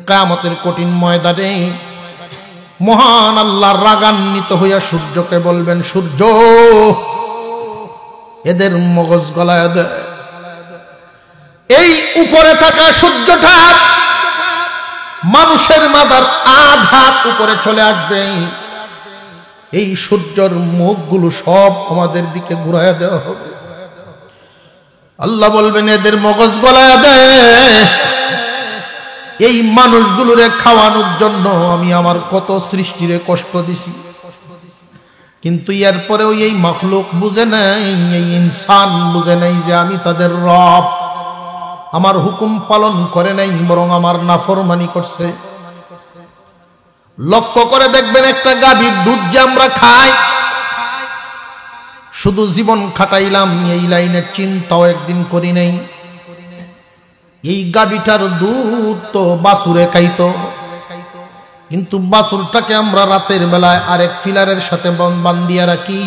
কিয়ামতের কঠিন ময়দানে মহান আল্লাহ রাগান্বিত হইয়া সূর্যকে বলবেন, সূর্য এদের মগজ গলায় দে। এই উপরে থাকা সূর্যটা মানুষের মাথার আঘাত উপরে চলে আসবে, এই সূর্যের মুখগুলো সব আমাদের দিকে ঘুরাইয়া দেওয়া হবে। আল্লাহ বলবেন, এদের মগজ গলায় দে। এই মানুষগুলোরে খাওয়ানোর জন্য আমি আমার কত সৃষ্টিরে কষ্ট দিছি, কিন্তু এরপরেও এই মাখলুক বুঝে নাই, এই ইনসান বুঝে নাই যে আমি তাদের রব। আমার হুকুম পালন করে নাই, বরং আমার নাফরমানি করছে। লক্ষ্য করে দেখবেন, একটা গাভীর দুধ যে আমরা খাই, শুধু জীবন খাটাইলাম এই লাইনে চিন্তাও একদিন করি নাই। এই গাভীটার দুধ তো বাছুরে খাইতো, কিন্তু বাছুরটাকে আমরা রাতের বেলায় আরেক ফিলারের সাথে বান্ধিয়া রাখি।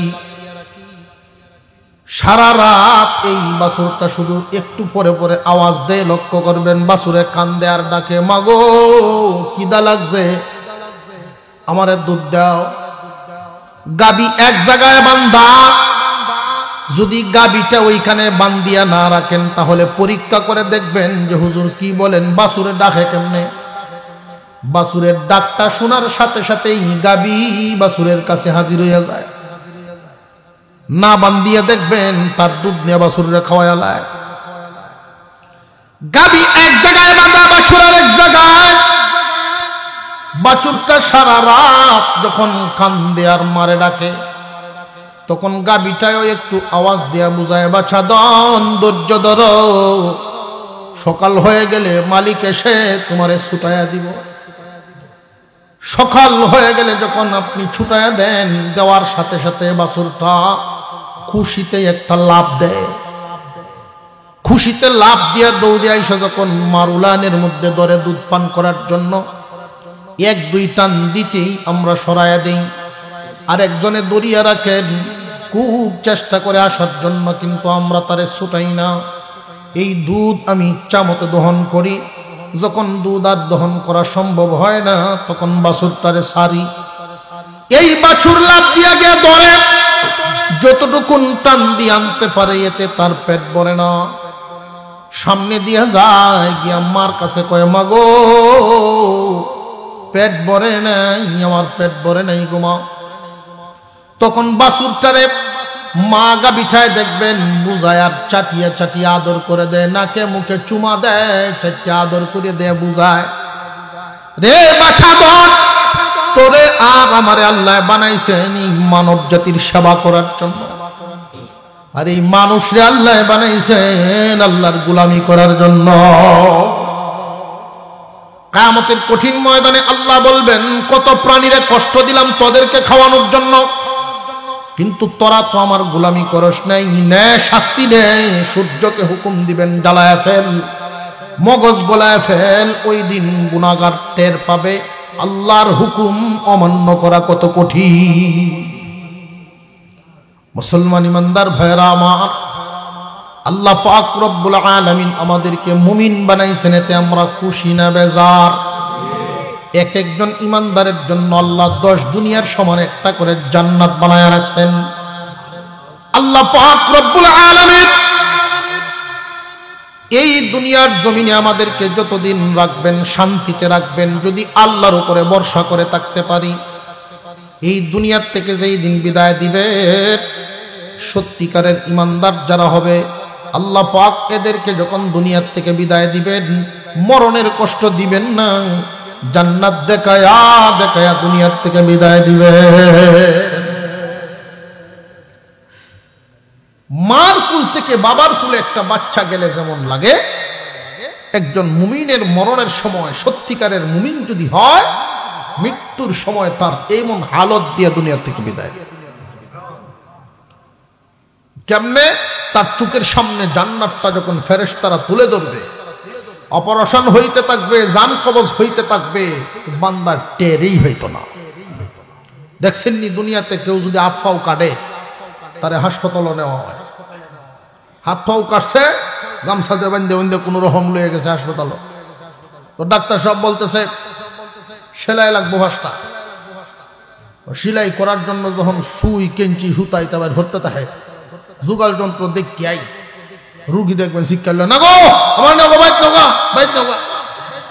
সারা রাত এই বাছুরটা শুধু একটু পরে পরে আওয়াজ দেয়, লক্ষ্য করবেন বাছুরে কান্দে আর ডাকে, মাগো খিদা লাগছে, আমারে দুধ দাও। গাবি এক জায়গায় বান্ধা, যদি গাবিটা ওইখানে বান্ধিয়া না রাখেন তাহলে পরীক্ষা করে দেখবেন যে হুজুর কি বলেন, বাছুরে ডাকে কেমনে। বাছুরের ডাকটা শোনার সাথে সাথেই গাবি বাছুরের কাছে হাজির হইয়া যায়। না বান্ধিয়া দেখবেন তার দুধ নিয়ে বাছুরে খাওয়ায় লায়। গাবি এক জায়গায় বাঁধা, বাছুর আর এক জায়গায়। বাছুরটা সারা রাত যখন কান্দে আর মারে ডাকে, তখন গাবিটাও একটু আওয়াজ দিয়া বুঝায়, বাছা দন, ধৈর্য ধরো, সকাল হয়ে গেলে মালিক এসে তোমারে ছুটাইয়া দিব। সকাল হয়ে গেলে যখন আপনি ছুটাইয়া দেন, দেওয়ার সাথে সাথে বাছুরটা খুশিতে একটা লাফ দেয়। খুশিতে লাফ দিয়া দৌড়ে আইসা যখন মারুলানের মধ্যে ধরে দুধ পান করার জন্য এক দুই টান দিতেই আমরা সরাইয়া দিই। আরেকজনে দড়িয়া রাখেন, খুব চেষ্টা করে আসার জন্য, কিন্তু আমরা তারে ছুটাই না। এই দুধ আমি ইচ্ছা মতো দহন করি। যখন দুধ আর দহন করা সম্ভব হয় না, তখন বাছুর তারে সারি। এই বাছুর লাফ দিয়া গিয়ে ধরে, যতটুকুন টান দিয়ে আনতে পারে, এতে তার পেট ভরে না। সামনে দিয়া যায়, গিয়া মার কাছে কয়, মাগো পেট ভরে নাই, আমার পেট ভরে নাই গোমা। তখন বাছুরটারে মা গাবিঠায় দেখবেন বুঝায় আর চাটিয়া চাটিয়া আদর করে দেয়, নাকে মুখে চুমা দেয়, চাটিয়া আদর করে দেয়, বুঝায়, রে বাছা ধর, তোরে আর আমারে আল্লাহ বানাইছেন এই মানব জাতির সেবা করার জন্য। আর এই মানুষরে আল্লাহ বানাইছেন আল্লাহর গোলামি করার জন্য। কিয়ামতের কঠিন ময়দানে আল্লাহ বলবেন, কত প্রাণীরে কষ্ট দিলাম তোদেরকে খাওয়ানোর জন্য, কিন্তু তোরা তো আমার গোলামি করস নাই, নে শাস্তি নে। সূর্যকে হুকুম দিবেন, জ্বালায় ফেল, মগজ গলায় ফেল। ওই দিন গুনাহগার টের পাবে আল্লাহর হুকুম অমান্য করা কত কঠিন। মুসলমান ইমানদার ভাইরা আমার, আল্লাহ পাক রব্বুল আলামিন আমাদেরকে মুমিন বানাইছেন, এতে আমরা খুশি না বেজার? এক একজন ইমানদারের জন্য আল্লাহ 10 দুনিয়ার সমান একটা করে জান্নাত বানায়া রাখছেন। আল্লাহ পাক রব্বুল আলামিন এই দুনিয়ার জমিনে আমাদেরকে যতদিন রাখবেন শান্তিতে রাখবেন, যদি আল্লাহর উপরে ভরসা করে থাকতে পারি। এই দুনিয়ার থেকে যেই দিন বিদায় দিবে, সত্যিকারের ইমানদার যারা হবে, আল্লাহ পাক এদেরকে যখন দুনিয়ার থেকে বিদায় দিবেন, মরণের কষ্ট দিবেন না, জান্নাত দেখায়া দেখায়া দুনিয়ার থেকে বিদায় দিবে। মার কুল থেকে বাবার কুলে একটা বাচ্চা গেলে যেমন লাগে, একজন মুমিনের মরণের সময়, সত্যিকারের মুমিন যদি হয়, মৃত্যুর সময় তার এমন হালত দিয়ে দুনিয়ার থেকে বিদায়। কেমনে? তার চোখের সামনে জান্নাতটা যখন ফেরেশতারা তুলে ধরবে, অপারেশন হইতে থাকবে, জান কবজ হইতে থাকবে, বান্দার টেরই হইতো না। দেখছেননি দুনিয়াতে কেউ যদি হাত পাও কাটে, তারে হাসপাতালে নেওয়া হয়। হাত পাও কাটছে, গামছা দিয়ে বান্ধে বান্ধে কোনো রকম লয়ে গেছে হাসপাতালে। তো ডাক্তার সাহেব বলতেছে সেলাই লাগবো 5টা। সেলাই করার জন্য যখন সুই কেঞ্চি সুতাই তারপর ধরতে থাকে যুগাল যন্ত্র দেখি আই রুগী দেখবেন শিক্ষা না গো আমার না গো বাইক নগা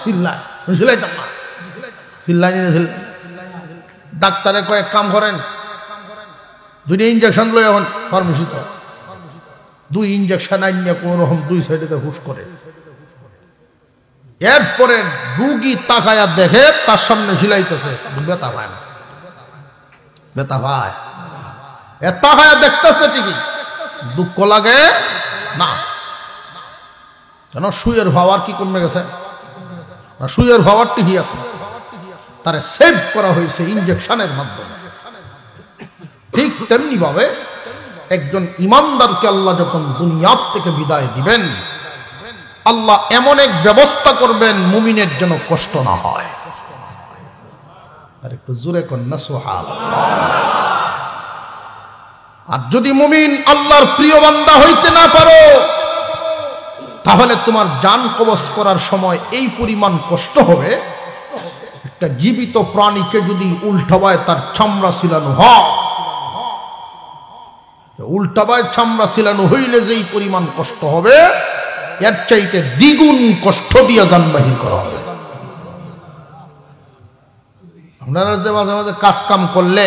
চিল্লাই সিলাইতাম না চিল্লাই নিয়ে ডাক্তারে কয়েক কাম করেন 2টা ইঞ্জেকশন লই এখন ফার্মেসিতে 2 ইঞ্জেকশন আইনিয়া কোন রকম 2 সাইডে হুশ করে এরপরে রুগী তাকায়া দেখে তার সামনে সিলাইতেছে ব্যথা পায় না ব্যথা পায় তাকায়া দেখতেছে ঠিকই দুঃখ লাগে না কেন সুইয়ের ভাওয়ার কি কমে গেছে না সুইয়ের ভাওয়ার ঠিকই আছে তারে সেভ করা হয়েছে ইঞ্জেকশনের মাধ্যমে ঠিক তেমনি ভাবে একজন ইমানদারকে আল্লাহ যখন দুনিয়া থেকে বিদায় দিবেন আল্লাহ এমন এক ব্যবস্থা করবেন মুমিনের যেন কষ্ট না হয়। আর একটু জোরে কন্যা সুবহানাল্লাহ। আর যদি মুমিন আল্লাহর প্রিয় বান্দা হইতে না পারো তাহলে তোমার জান কবজ করার সময় এই পরিমাণ কষ্ট হবে একটা জীবিত প্রাণীকে যদি উল্টাবায় তার চামড়া ছিলানো হয় উল্টাবায় চামড়া ছিলানো হইলে যেই পরিমাণ কষ্ট হবে এর চাইতে দ্বিগুণ কষ্ট দিয়ে জান বাহির করা হবে। আপনারা যে মাঝে মাঝে কাজ কাম করলে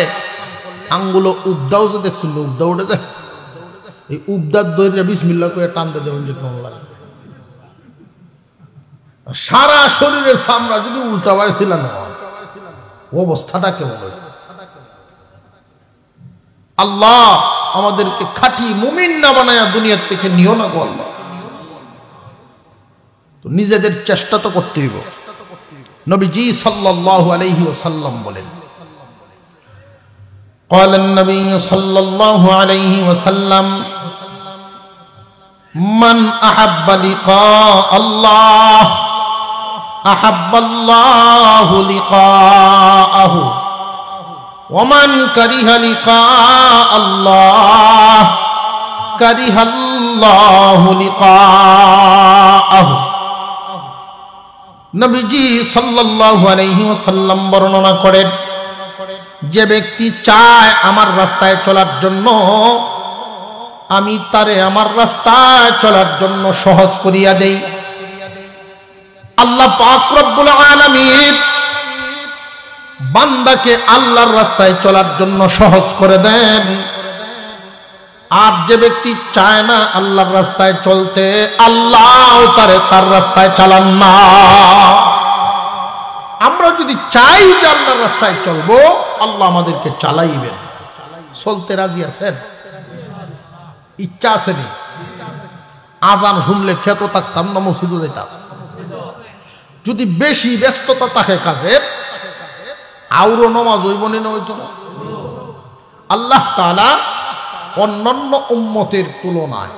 আঙ্গুলো উবদাও যে দেখছিল উবদা উঠে যায় এই উবদার দইরে বিসমিল্লাহ করে টানতে দেবেন যে কেমন লাগে সারা শরীরের চামড়া যদি উল্টাবায় ছিলানো হয় অবস্থাটা কেমন হয়। আল্লাহ আমাদেরকে খাঁটি মুমিন না বানায়া দুনিয়ার থেকে নিও না গো আল্লাহ। তো নিজেদের চেষ্টা তো করতে হইব। নবীজি সাল্লাল্লাহু আলাইহি ওয়াসাল্লাম বলেন قال النبي صلى الله عليه وسلم من أحب لقاء الله أحب الله لقاءه ومن كره لقاء الله كره الله لقاءه নবীজি সাল্লাল্লাহু আলাইহি ওয়াসাল্লাম বর্ণনা করেন যে ব্যক্তি চায় আমার রাস্তায় চলার জন্য আমি তারে আমার রাস্তায় চলার জন্য সহজ করিয়া দেই। আল্লাহ পাক রব্বুল আলামিন বান্দাকে আল্লাহর রাস্তায় চলার জন্য সহজ করে দেন। আর যে ব্যক্তি চায় না আল্লাহর রাস্তায় চলতে আল্লাহ তারে তার রাস্তায় চালান না। আমরা যদি চাই যে আল্লাহর রাস্তায় চলবো আল্লাহ আমাদেরকে চালাইবেন। চলতে রাজি আছেন? ইচ্ছা আসেনি? আজান শুনলে খেত থাকতাম না মসজিদে যেতাম। যদি বেশি ব্যস্ততা থাকে কাজের আউরো নমাজ হইব না হইতো না। আল্লাহ তাআলা অন্যান্য উম্মতের তুলনায়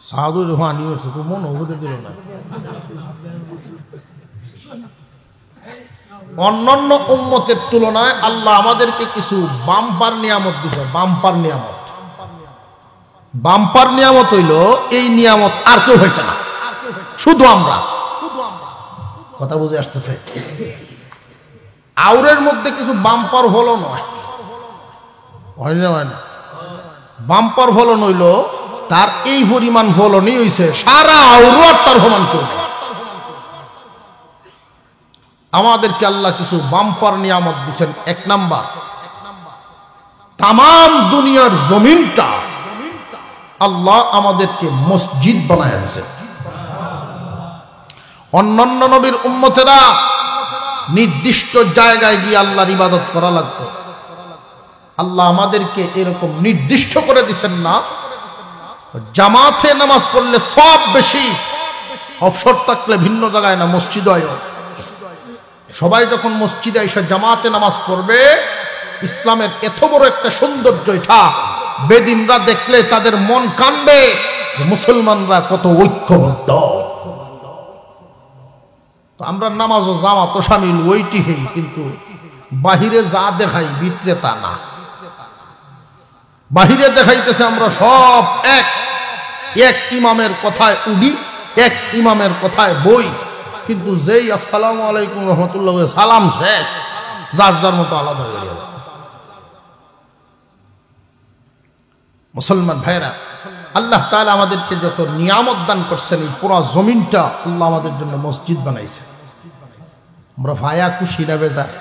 সাদুর রহমানি হচ্ছে মন হতে দিল না। অন্যান্য উম্মতের তুলনায় আল্লাহ আমাদেরকে কিছু বাম্পার নিয়ামত দিয়েছে। বাম্পার নিয়ামত, বাম্পার নিয়ামত হইল এই নিয়ামত আর কেউ হয়েছে না, শুধু আমরা। কথা বুঝে আসতেছে? আউরের মধ্যে কিছু বাম্পার হলো নয়, হয় না। বাম্পার ফলন হইল তার এই পরিমাণ ফলনই হইছে সারা আউরও আর তার সমান করবে। আমাদেরকে আল্লাহ কিছু বাম্পার নিয়ামত দিচ্ছেন। 1 নাম্বার, তামাম দুনিয়ার জমিনটা আল্লাহ আমাদেরকে মসজিদ বানায় দিয়েছে। অন্যান্য নবীর উম্মতেরা নির্দিষ্ট জায়গায় গিয়ে আল্লাহর ইবাদত করা লাগতো। আল্লাহ আমাদেরকে এরকম নির্দিষ্ট করে দিচ্ছেন না। জামাতে নামাজ পড়লে সব বেশি, অবসর থাকলে ভিন্ন জায়গায় না, মসজিদ হয়। সবাই যখন মসজিদে এসে জামাতে নামাজ পড়বে, ইসলামের এত বড় একটা সৌন্দর্য এটা বেদিনরা দেখলে তাদের মন কানবে মুসলমানরা কত ঐক্যবদ্ধ। আমরা নামাজ ও জামাত শামিল ওইটি হই, কিন্তু বাহিরে যা দেখাই ভিতরে তা না। বাহিরে দেখাইতেছে আমরা সব এক ইমামের কথায় উড়ি, এক ইমামের কথায় বই, কিন্তু যেই আসসালামু আলাইকুম রহমতুল্লাহ সালাম শেষ, যার যার মতো আলাদা হয়ে গেল। মুসলমান ভাইরা, আল্লাহ তাআলা আমাদেরকে যত নিয়ামত দান করছেন, এই পুরো জমিনটা আল্লাহ আমাদের জন্য মসজিদ বানাইছে। আমরা ভায়া খুশি না বেজার?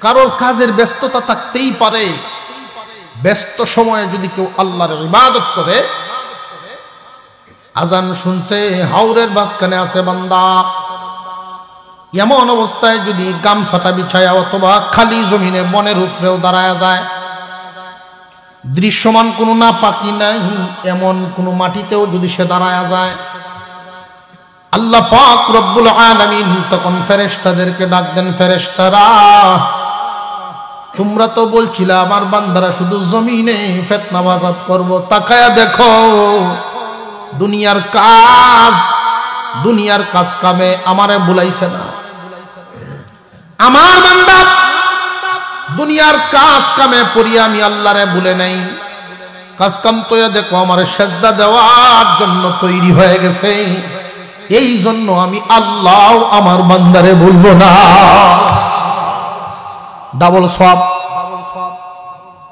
কারোর কাজের ব্যস্ততা থাকতেই পারে, ব্যস্ত সময়ে যদি কেউ আল্লাহর ইবাদত করে, আজান শুনছে, হাওরের মাঝখানে আছে বান্দা, এমন অবস্থায় যদি গামছাটা বিছায়া অথবা খালি জমিনে বনের উপরেও দাঁড়ায় যায়, দৃশ্যমান কোনো না পাকি নাই এমন কোনো মাটিতেও যদি সে দাঁড়ায় যায়, আল্লাহ পাক রব্বুল আলামিন তখন ফেরেশতাদেরকে ডাক দেন, ফেরেশতারা তোমরা তো বলছিলে আমার বান্দারা শুধু জমিনে ফিতনা বাজাত করব, তাকায়া দেখো দুনিয়ার কাজ কামে আমারে ভুলাইছে না। আমার বান্দা দুনিয়ার কাজ কামে পড়িয়া আমি আল্লাহরে ভুলে নাই, কাজ কাম তো দেখো আমার সেজদা দেওয়ার জন্য তৈরি হয়ে গেছে, এই জন্য আমি আল্লাহ আমার বান্দারে ভুলবো না। ডাবল সওয়াব।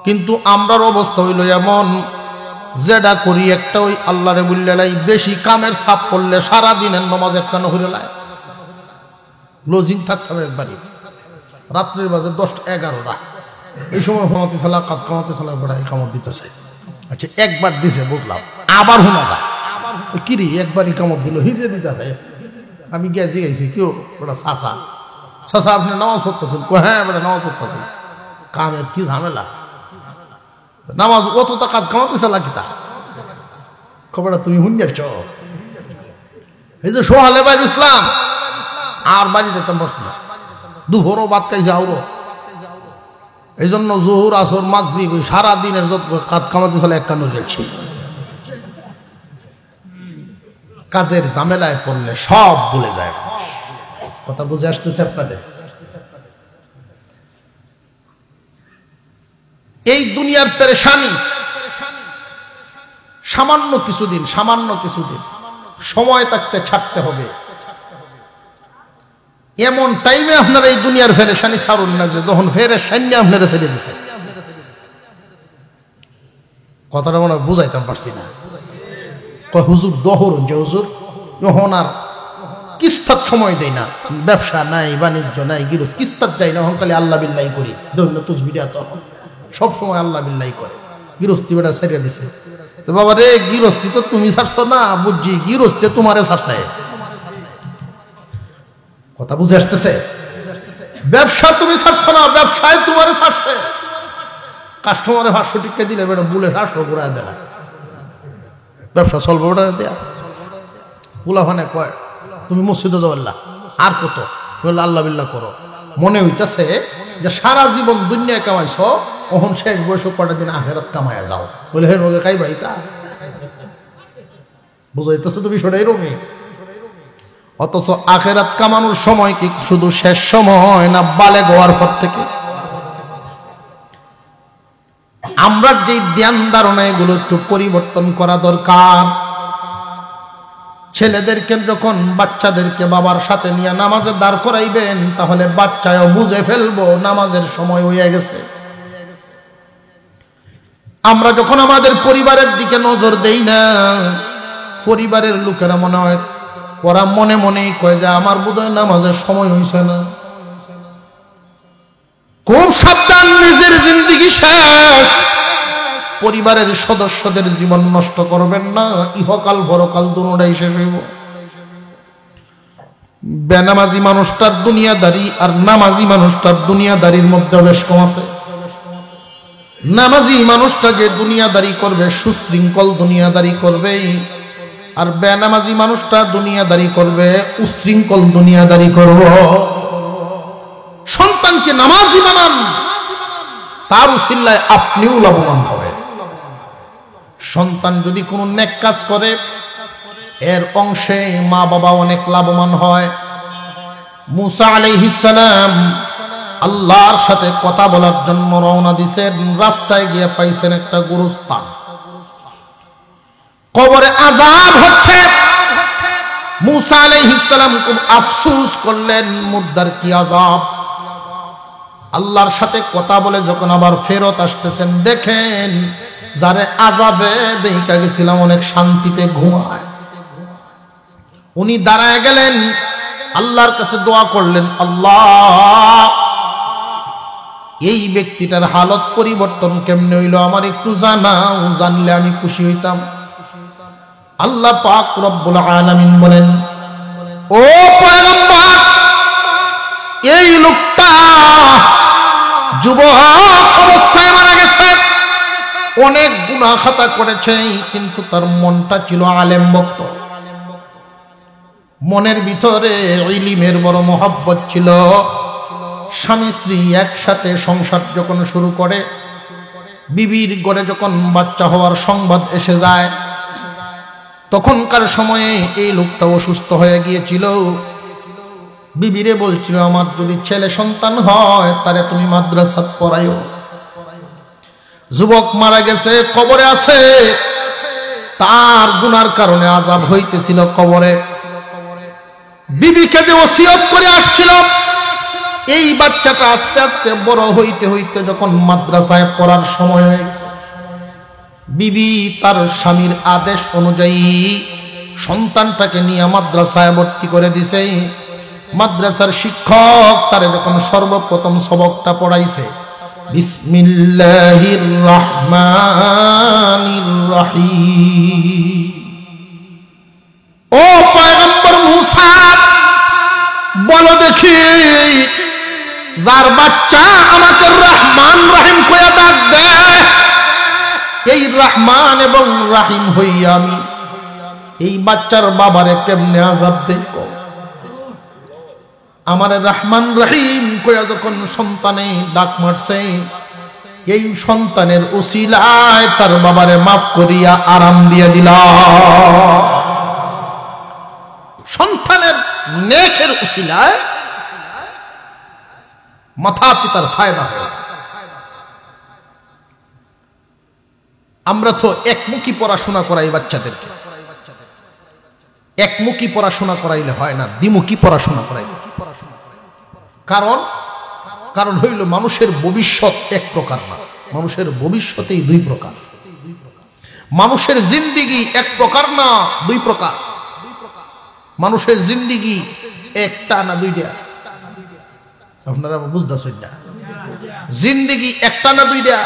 কিন্তু আমরার অবস্থা হইল এমন, যেটা করি একটা ওই আল্লাহরে বললে লাই, বেশি কামের চাপ পড়লে সারা দিনের নামাজ একটা হইলে লাই, লজিং থাকতে হবে একবারই, রাত্রির বাজে 10-11টা, এই সময় ক্ষমতি চালা কাত ক্ষমতি চালা বেড়া কামত দিতেছে। আচ্ছা একবার দিছে বুঝলাম, আবার শোনা যায় কিরি একবারই কামত দিল হিজে দিতে হয়। আমি গেছি কেউ বেটা চাচা আপনি নামাজ পড়তেছেন? হ্যাঁ বেটা নামাজ পড়তেছেন। কামের কি ঝামেলা, নামাজ অত টাকা খাওয়াতে চালা কিতা খবরটা তুমি শুনিয়াছ? এই যে সোহালে ভাই ইসলাম আর বাড়ি যেতাম পারছি না, দুপুরও বাদ খাই যাওরো, এই জন্য জোহর আসর মাগরিব সারা দিনের যত কাজ কামাতে চলে এক কানো গেছি। কাজের ঝামেলায় পড়লে সব ভুলে যায়। কথা বুঝে আসতেছে আপনাদের? এই দুনিয়ার পেরেশানি সামান্য কিছুদিন সময় থাকতে ছাড়তে হবে। এমন টাইমে আপনারা এই দুনিয়ার পেরেশানি ছাড়ুন না যে যখন পেরেশানি আপনারা ছেড়ে দিছে। কথাটা মনে বুঝাইতাম পারছি না। হুজুর দহর যে হুজুর যখন আর কিস্তার সময় দেয় না, ব্যবসা নাই বাণিজ্য নাই, গিরস কিস্তার যাই না, হংকালে আল্লাহ বিল্লাহি করি, দৈন্য তুসবিরা তখন সব সময় আল্লাহ বিল্লাহি করে, গিরস্তি বেটা ছেড়ে দিছে। তো বাবা রে, গিরস্তি তো তুমি ছাড়ছো না, বুঝছি গিরস্তি তোমারে ছাড়ছে। কথা বুঝে আসতেছে? ব্যবসা তুমি ছাড়ছো না, ব্যবসায় তোমারে ছাড়ছে। কাস্টমারে 500 টাকা দিলে বেটা বুলের 800 ঘুরায় দেয়, ব্যবসা চলবে ওটা দেয়া। ফুলাফানে কয় তুমি মসজিদে যাও, আল্লাহ আর কত বললে আল্লাহ বিল্লাহ করো। মনে হইতেছে যে সারা জীবন দুনিয়া কামাইছ, কখন শেষ বয়সে কটা দিন আখেরাত কামাইয়া যাও, বলে হে রোগে খাই ভাই তা বুঝাইতেছে তুমি সেটাই রোগে। অথচ আখেরাত কামানোর সময় কি শুধু শেষ সময় না বালে গোয়ার পর থেকে? আমরা যে ধ্যান ধারণা এগুলো একটু পরিবর্তন করা দরকার। ছেলেদেরকে যখন বাচ্চাদেরকে বাবার সাথে নিয়ে নামাজে দাঁড় করাইবেন, তাহলে বাচ্চাও বুঝে ফেলবো নামাজের সময় হয়ে গেছে। আমরা যখন আমাদের পরিবারের দিকে নজর দেই না, পরিবারের লোকেরা মনে হয় ওরা মনে মনেই কয় যে আমার বোধহয় নামাজের সময় হয়েছে না। খুব সাবধান, নিজের জিন্দেগি শেষ, পরিবারের সদস্যদের জীবন নষ্ট করবেন না, ইহকাল পরকাল দুটোটাই শেষ হইব। বেনামাজি মানুষটার দুনিয়াদারি আর নামাজি মানুষটার দুনিয়াদারির মধ্যে বেশ কম আছে। নামাজি মানুষটা যে দুনিয়াদারি করবে, সুশৃঙ্খল দুনিয়াদারি করবে, আর বেনামাজি মানুষটা দুনিয়াদারি করবে, উশৃঙ্খল দুনিয়াদারি করব। সন্তানকে নামাজি বানান, তার উসিলায় আপনিও লাভবান হবেন। সন্তান যদি কোনো নেক কাজ করে, এর অংশে মা বাবা অনেক লাভবান হয়। মুসা আলাইহিস সালাম আল্লাহর সাথে কথা বলার জন্য রওনা দিছেন, রাস্তায় গিয়ে পাইছেন একটা গোরস্থান, কবরে আযাব হচ্ছে। মুসা আলাইহিস সালাম খুব আফসোস করলেন, মুর্দার কি আযাব। আল্লাহর সাথে কথা বলে যখন আবার ফেরত আসতেছেন, দেখেন যারে আযাবে দেখা গেছিলাম অনেক শান্তিতে ঘুমায়। উনি দাঁড়ায় গেলেন, আল্লাহর কাছে দোয়া করলেন, আল্লাহ এই ব্যক্তিটার হালত পরিবর্তন কেমনে হইল আমার একটু জানাও, জানলে আমি খুশি হইতাম। আল্লাহ পাক রব্বুল আলামিন বলেন, ও পয়গম্বর, এই লোকটা যুবক অবস্থায় মারা গেছে, অনেক গুনাহ খাতা করেছে, কিন্তু তার মনটা ছিল আলেম ভক্ত। মনের ভিতরে ইলমের বড় মহব্বত ছিল। স্বামী স্ত্রী একসাথে সংসার যখন শুরু করে, বিবির ঘরে যখন বাচ্চা হওয়ার সংবাদ এসে যায়, তখনকার সময়ে এই লোকটা অসুস্থ হয়ে গিয়েছিল। বিবিরে বলছিল, আমার যদি ছেলে সন্তান হয় তারে তুমি মাদ্রাসাত পড়াইও। যুবক মারা গেছে, কবরে আছে, তার গুনার কারণে আযাব হইতেছিল কবরে। বিবিকে যে ওসিয়ত করে আসছিল, এই বাচ্চাটা আস্তে আস্তে বড় হইতে হইতে যখন মাদ্রাসায় পড়ার সময় হয়ে গেছে, বিবি তার স্বামীর আদেশ অনুযায়ী সন্তানটাকে নিয়ে মাদ্রাসায় ভর্তি করে দিছে। মাদ্রাসার শিক্ষক তারে যখন সর্বপ্রথম সবকটা পড়াইছে, বিসমিল্লাহির রহমানির রহিম। ও পয়গম্বর মুসা, বলো দেখি, যার বাচ্চা আমাকে রহমান রহিম কইয়া ডাক দেয়, এই রহমান এবং রাহিম হইয়া আমি এই বাচ্চার বাবারে কেমনে আযাব দেব? আমারে রহমান রহিম কইয়া যখন সন্তানে ডাক মারছে, এই সন্তানের উসিলায় তার বাবারে মাফ করিয়া আরাম দিয়ে দিলাম। সন্তানের নেকের উসিলায় মাতা পিতার ফায়দা হয়। আমরা তো একমুখী পড়াশোনা করাই বাচ্চাদেরকে, একমুখী পড়াশোনা করাইলে হয় না, দ্বিমুখী পড়াশোনা করাইলে। কারণ হইল মানুষের ভবিষ্যৎ এক প্রকার না, মানুষের ভবিষ্যতেই দুই প্রকার। মানুষের জিন্দিগি এক প্রকার না, দুই প্রকার। মানুষের জিন্দিগি একটা না দুইটা? আপনারা বুঝতেছেন না? জিন্দিগি একটা না দুইটা?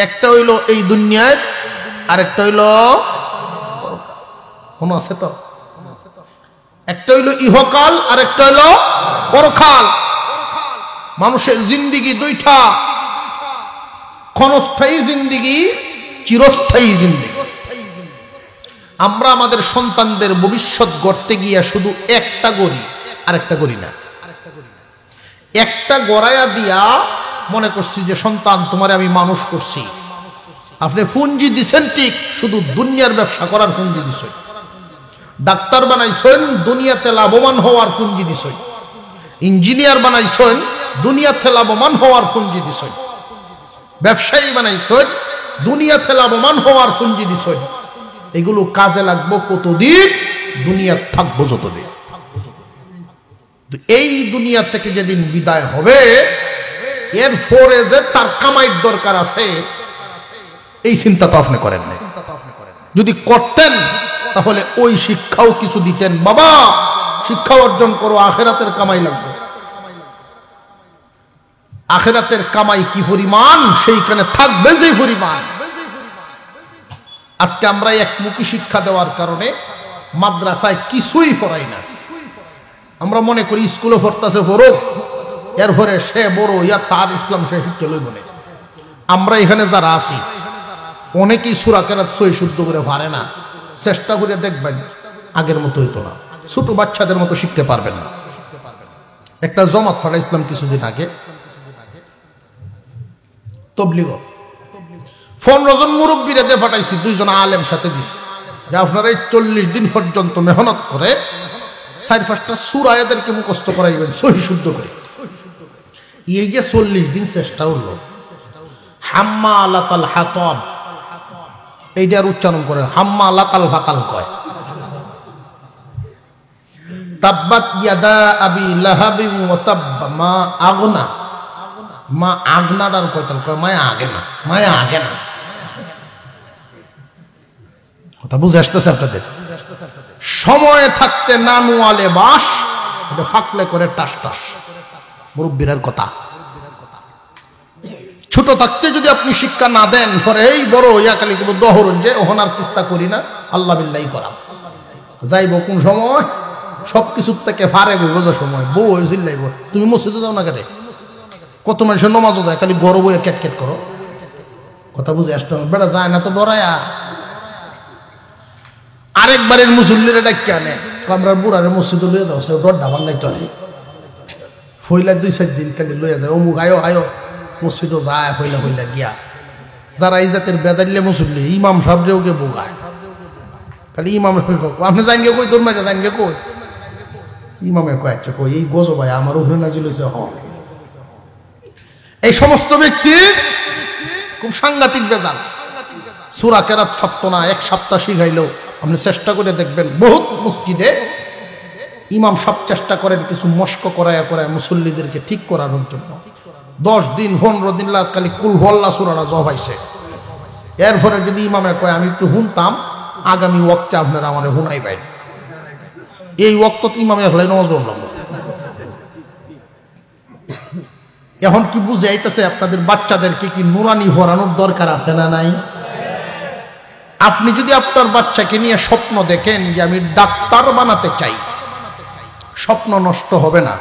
একটা হইল এই দুনিয়ায়, আর একটা হইল কোন আছে তো, একটা হইল ইহকাল আর একটা হইল পরকাল। মানুষের জিন্দিগি দুইটা, ক্ষণস্থায়ী জিন্দিগি, চিরস্থায়ী জিন্দিগি। আমরা আমাদের সন্তানদের ভবিষ্যৎ গড়তে গিয়া শুধু একটা গড়ি, আরেকটা গড়ি না। একটা গড়াইয়া দিয়া মনে করছি যে সন্তান তোমারে আমি মানুষ করছি। আপনি পুঞ্জি দিচ্ছেন ঠিক, শুধু দুনিয়ার ব্যবসা করার পুঞ্জি দিচ্ছেন। ডাক্তার বানাইছেন দুনিয়াতে লাভবান হওয়ার পুঞ্জি দিচ্ছেন, ইঞ্জিনিয়ার বানাইছেন দুনিয়াতে লাভবান হওয়ার পুঞ্জি দিচ্ছেন, ব্যবসায়ী বানাইছেন দুনিয়াতে লাভবান হওয়ার পুঞ্জি দিচ্ছেন। এগুলো কাজে লাগবো কতদিন? দুনিয়া থাকবো যতদিন। এই দুনিয়া থেকে যেদিন বিদায় হবে, এরপরে যে তার কামাইয়ের দরকার আছে, এই চিন্তা তো আপনি করেন না। যদি করতেন তাহলে ওই শিক্ষাও কিছু দিতেন, বাবা শিক্ষা অর্জন করো, আখেরাতের কামাই লাগবে। আখেরাতের কামাই কি পরিমাণ, সেইখানে থাকবে যে পরিমাণ। আজকে আমরা একমুখী শিক্ষা দেওয়ার কারণে মাদ্রাসায় কিছুই পড়াই না। আমরা মনে করি স্কুলে পড়তেছে পড়ুক, এরপরে সে বড় ইয়া তার ইসলাম সে শিক্ষা লইব না। আমরা এখানে যারা আছি অনেকেই সূরা কেরাত সহি শুদ্ধ করে পারে না। চেষ্টা করে দেখবেন আগের মতো হইতো না, ছোট বাচ্চাদের মতো শিখতে পারবেন না। একটা জমাত পাঠাইছিলাম কিছুদিন আগে, তবলিগ, 15 জন মুরব্বীরে দিয়ে পাঠাইছি, 2 জন আলেম সাথে দিছি, যে আপনারা এই 40 দিন পর্যন্ত মেহনত করে 4-5টা সূরা এদেরকে মুখস্থ করাইবেন সহি শুদ্ধ করে। এই যে 40 দিন চেষ্টা হলো, হাম্মালাতাল হাতাব, এইটার উচ্চারণ করে হাম্মালাতাল ফাতাল কয়। তাব্বাত ইয়াদা আবি লাহাবিন ওয়া তাব্বা মা আগনা। মা আগনাটার কয়তাল কয় মায়া আগে না, মায়া আগে না। কথা বুঝে আসতেছে আপনাদের? সময় থাকতে নানুয়ালে বাস, এটা ফাকলে করে টাস টাস, মুরব্বীর কথা। ছোট থাকতে যদি আপনি শিক্ষা না দেন, পরে এই বড় হইয়া খালি দহরণ যে ওহন আর কিস্তা করি না, আল্লাহ বিল্লাহি করা যাইব কোন সময় সবকিছুর থেকে ফারে বোঝা সময় বউ চিল্লাইব তুমি মসজিদে যাও না কেটে। কত মানুষের নমাজও যায়, খালি গরম বইয়া ক্যাট ক্যাট করো। কথা বুঝে আসতে হবে, বেড়া যায় না তো বড়ায়া। আরেকবারের মুসল্লিরা ডাক্কে আনে, আমরা বুড়ারে মসজিদে লইয়া দাও, সে ডড্ডা ভাঙ্গাই চলে ফইলা 2-4 দিন খালি লইয়া যায়, অমুক আয়ো আয়ো মসজিদও যায় হইলা হইলা গিয়া। যারা এই জাতের বেদাইলে মুসল্লি ইমাম সাহেবরেও কে বোগায়, খালি ইমামে আপনি জান গে কই তোর মাইরা জান গে কই ইমামে কয় আচ্ছা কই এই গজো ভাই আমার উপরে নাজিল হইছে। হ এই সমস্ত ব্যক্তি খুব সাংঘাতিক বেজাল। সূরা কেরাত ছাড়তো না, 1 সপ্তাহ শিখাইলেও আপনি চেষ্টা করে দেখবেন বহুত মসজিদে ইমাম সব চেষ্টা করেন কিছু মস্ক করায়া করায় মুসল্লিদেরকে ঠিক করানোর জন্য। 10 দিন 15 দিন লাগ খালি কুল হল্লা সূরাটা জবাইছে। এরপরে যদি ইমামে কয় আমি একটু শুনতাম, আগামী ওয়াক্তে আপনারা আমারে হুনাই পাই, এই ওয়াক্ত ইমামে হলাই নমাজ পড়লাম। এখন কি বুঝে আইতেছে আপনাদের বাচ্চাদেরকে কি নুরানি পড়ানোর দরকার আছে না নাই? আপনি যদি আপনার বাচ্চাকে নিয়ে স্বপ্ন দেখেন যে আমি ডাক্তার বানাতে চাই, স্বপ্ন নষ্ট হবে না।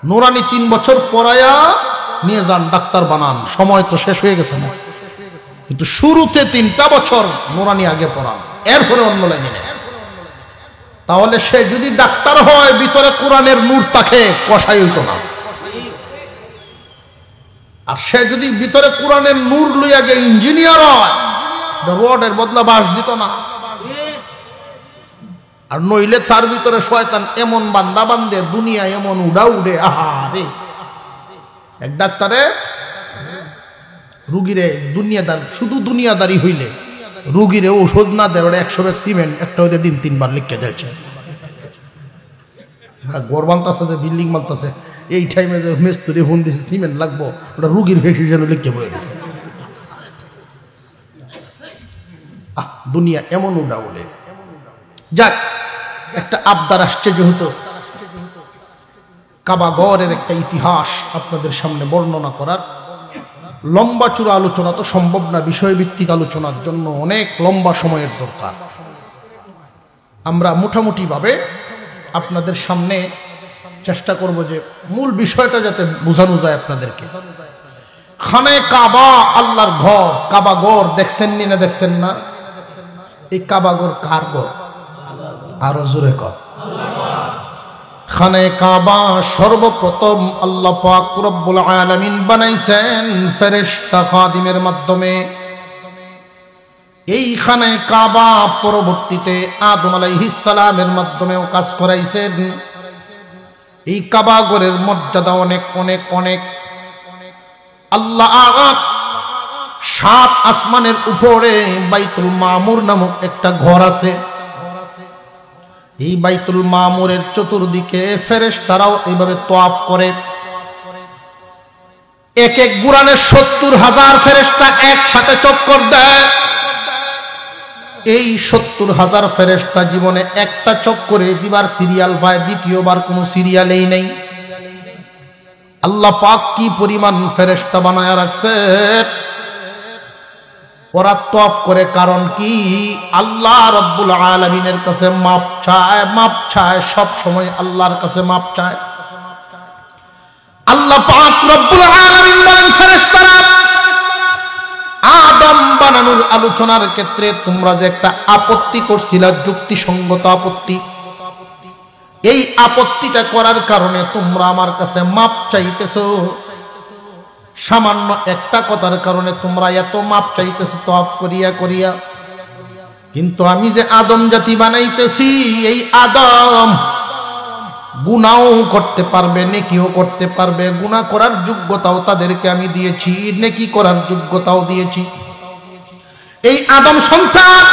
নুরানি 3 বছর পড়ায়া নিয়ে যান, ডাক্তার বানান, সময় তো শেষ হয়ে গেছে না, কিন্তু শুরুতে 3টা বছর নুরানি আগে পড়ান, এরপরে অন্য লাইনে নেন। তাহলে সে যদি ডাক্তার হয় ভিতরে কোরআনের নূর তাকে কষাই হইতো না। আর সে যদি ভিতরে কোরআনের নূর লইয়া গে ইঞ্জিনিয়ার হয়, রোডের বদলা বাঁশ দিত না। আর নইলে তার ভিতরে শয়তান এমন বান্দা বান্দে, দুনিয়া এমন উড়া উড়ে। আহারে এক ডাক্তারে রুগীরে দুনিয়াদার, শুধু দুনিয়াদারি হইলে রুগীরে ওষুধ না দেয়, 100 ব্যাগ সিমেন্ট একটা হইলে দিন 3 বার লিখে দিয়েছে। ঘর বানতেছে, যে বিল্ডিং বানতেছে, এই টাইমে যে মিস্ত্রি ফোন দিয়েছে সিমেন্ট লাগবো, ওটা রুগীর ফেস হিসেবে লিখে পড়ে দিচ্ছে। দুনিয়া এমন উড়া উড়ে। যাক, একটা আবদার আসছে, যেহেতু কাবাগরের একটা ইতিহাস আপনাদের সামনে বর্ণনা করার, লম্বা চূড়া আলোচনা তো সম্ভব না, বিষয়ভিত্তিক আলোচনার জন্য অনেক লম্বা সময়ের দরকার। আমরা মোটামুটি ভাবে আপনাদের সামনে চেষ্টা করব যে মূল বিষয়টা যাতে বোঝানো যায় আপনাদেরকে। খানে কাবা আল্লাহর ঘর, কাবাগর দেখছেন নি না দেখছেন না? এই কাবাগর কার ঘর? আরো জোরে কর। খানে কাবা সর্বপ্রথম আল্লাহ পাক রব্বুল আলামিন বানাইছেন ফেরেশতা খাদিমের মাধ্যমে। এই খানে কাবা পরবর্তীতে আদম আলাইহিস সালামের মাধ্যমেও কাজ করাইছেন। এই কাবাগরের মর্যাদা অনেক অনেক অনেক। আল্লাহ 7 আসমানের উপরে বাইতুল মামুর নামক একটা ঘর আছে। এই বাইতুল মামুরের চতুর্দিকে ফেরেশতারাও এইভাবে তওয়াফ করে। এক এক গুরানে 70,000 ফেরেশতা একসাথে চক্কর দেয়। এই 70,000 ফেরেশতা জীবনে একটা চক্করে দিবার সিরিয়াল পায়, দ্বিতীয়বার কোনো সিরিয়ালেই নেই। আল্লাহ পাক কি পরিমাণ ফেরেশতা বানায় রাখছে। ওরা তওয়াফ করে, কারণ কি? আল্লাহ রাব্বুল আলামিনের কাছে মাপ চায়, মাপ চায়, সব সময় আল্লাহর কাছে মাপ চায়। আল্লাহ পাক রব্বুল আলামিন বলেন, ফেরেশতারা আদম বানানোর আলোচনার ক্ষেত্রে তোমরা যে একটা আপত্তি করছিলা, যুক্তিসঙ্গত আপত্তি, এই আপত্তিটা করার কারণে তোমরা আমার কাছে মাপ চাইতেছো। সামান্য একটা কথার কারণে তোমরা এত মাপ চাইতেছো তওয়াফ করিয়া করিয়া। কিন্তু আমি যে আদম জাতি বানাইতেছি, এই আদম গুনাহও করতে পারবে, নেকিও করতে পারবে। গুনাহ করার যোগ্যতাও তাদেরকে আমি দিয়েছি, নেকি করার যোগ্যতাও দিয়েছি। এই আদম সন্তান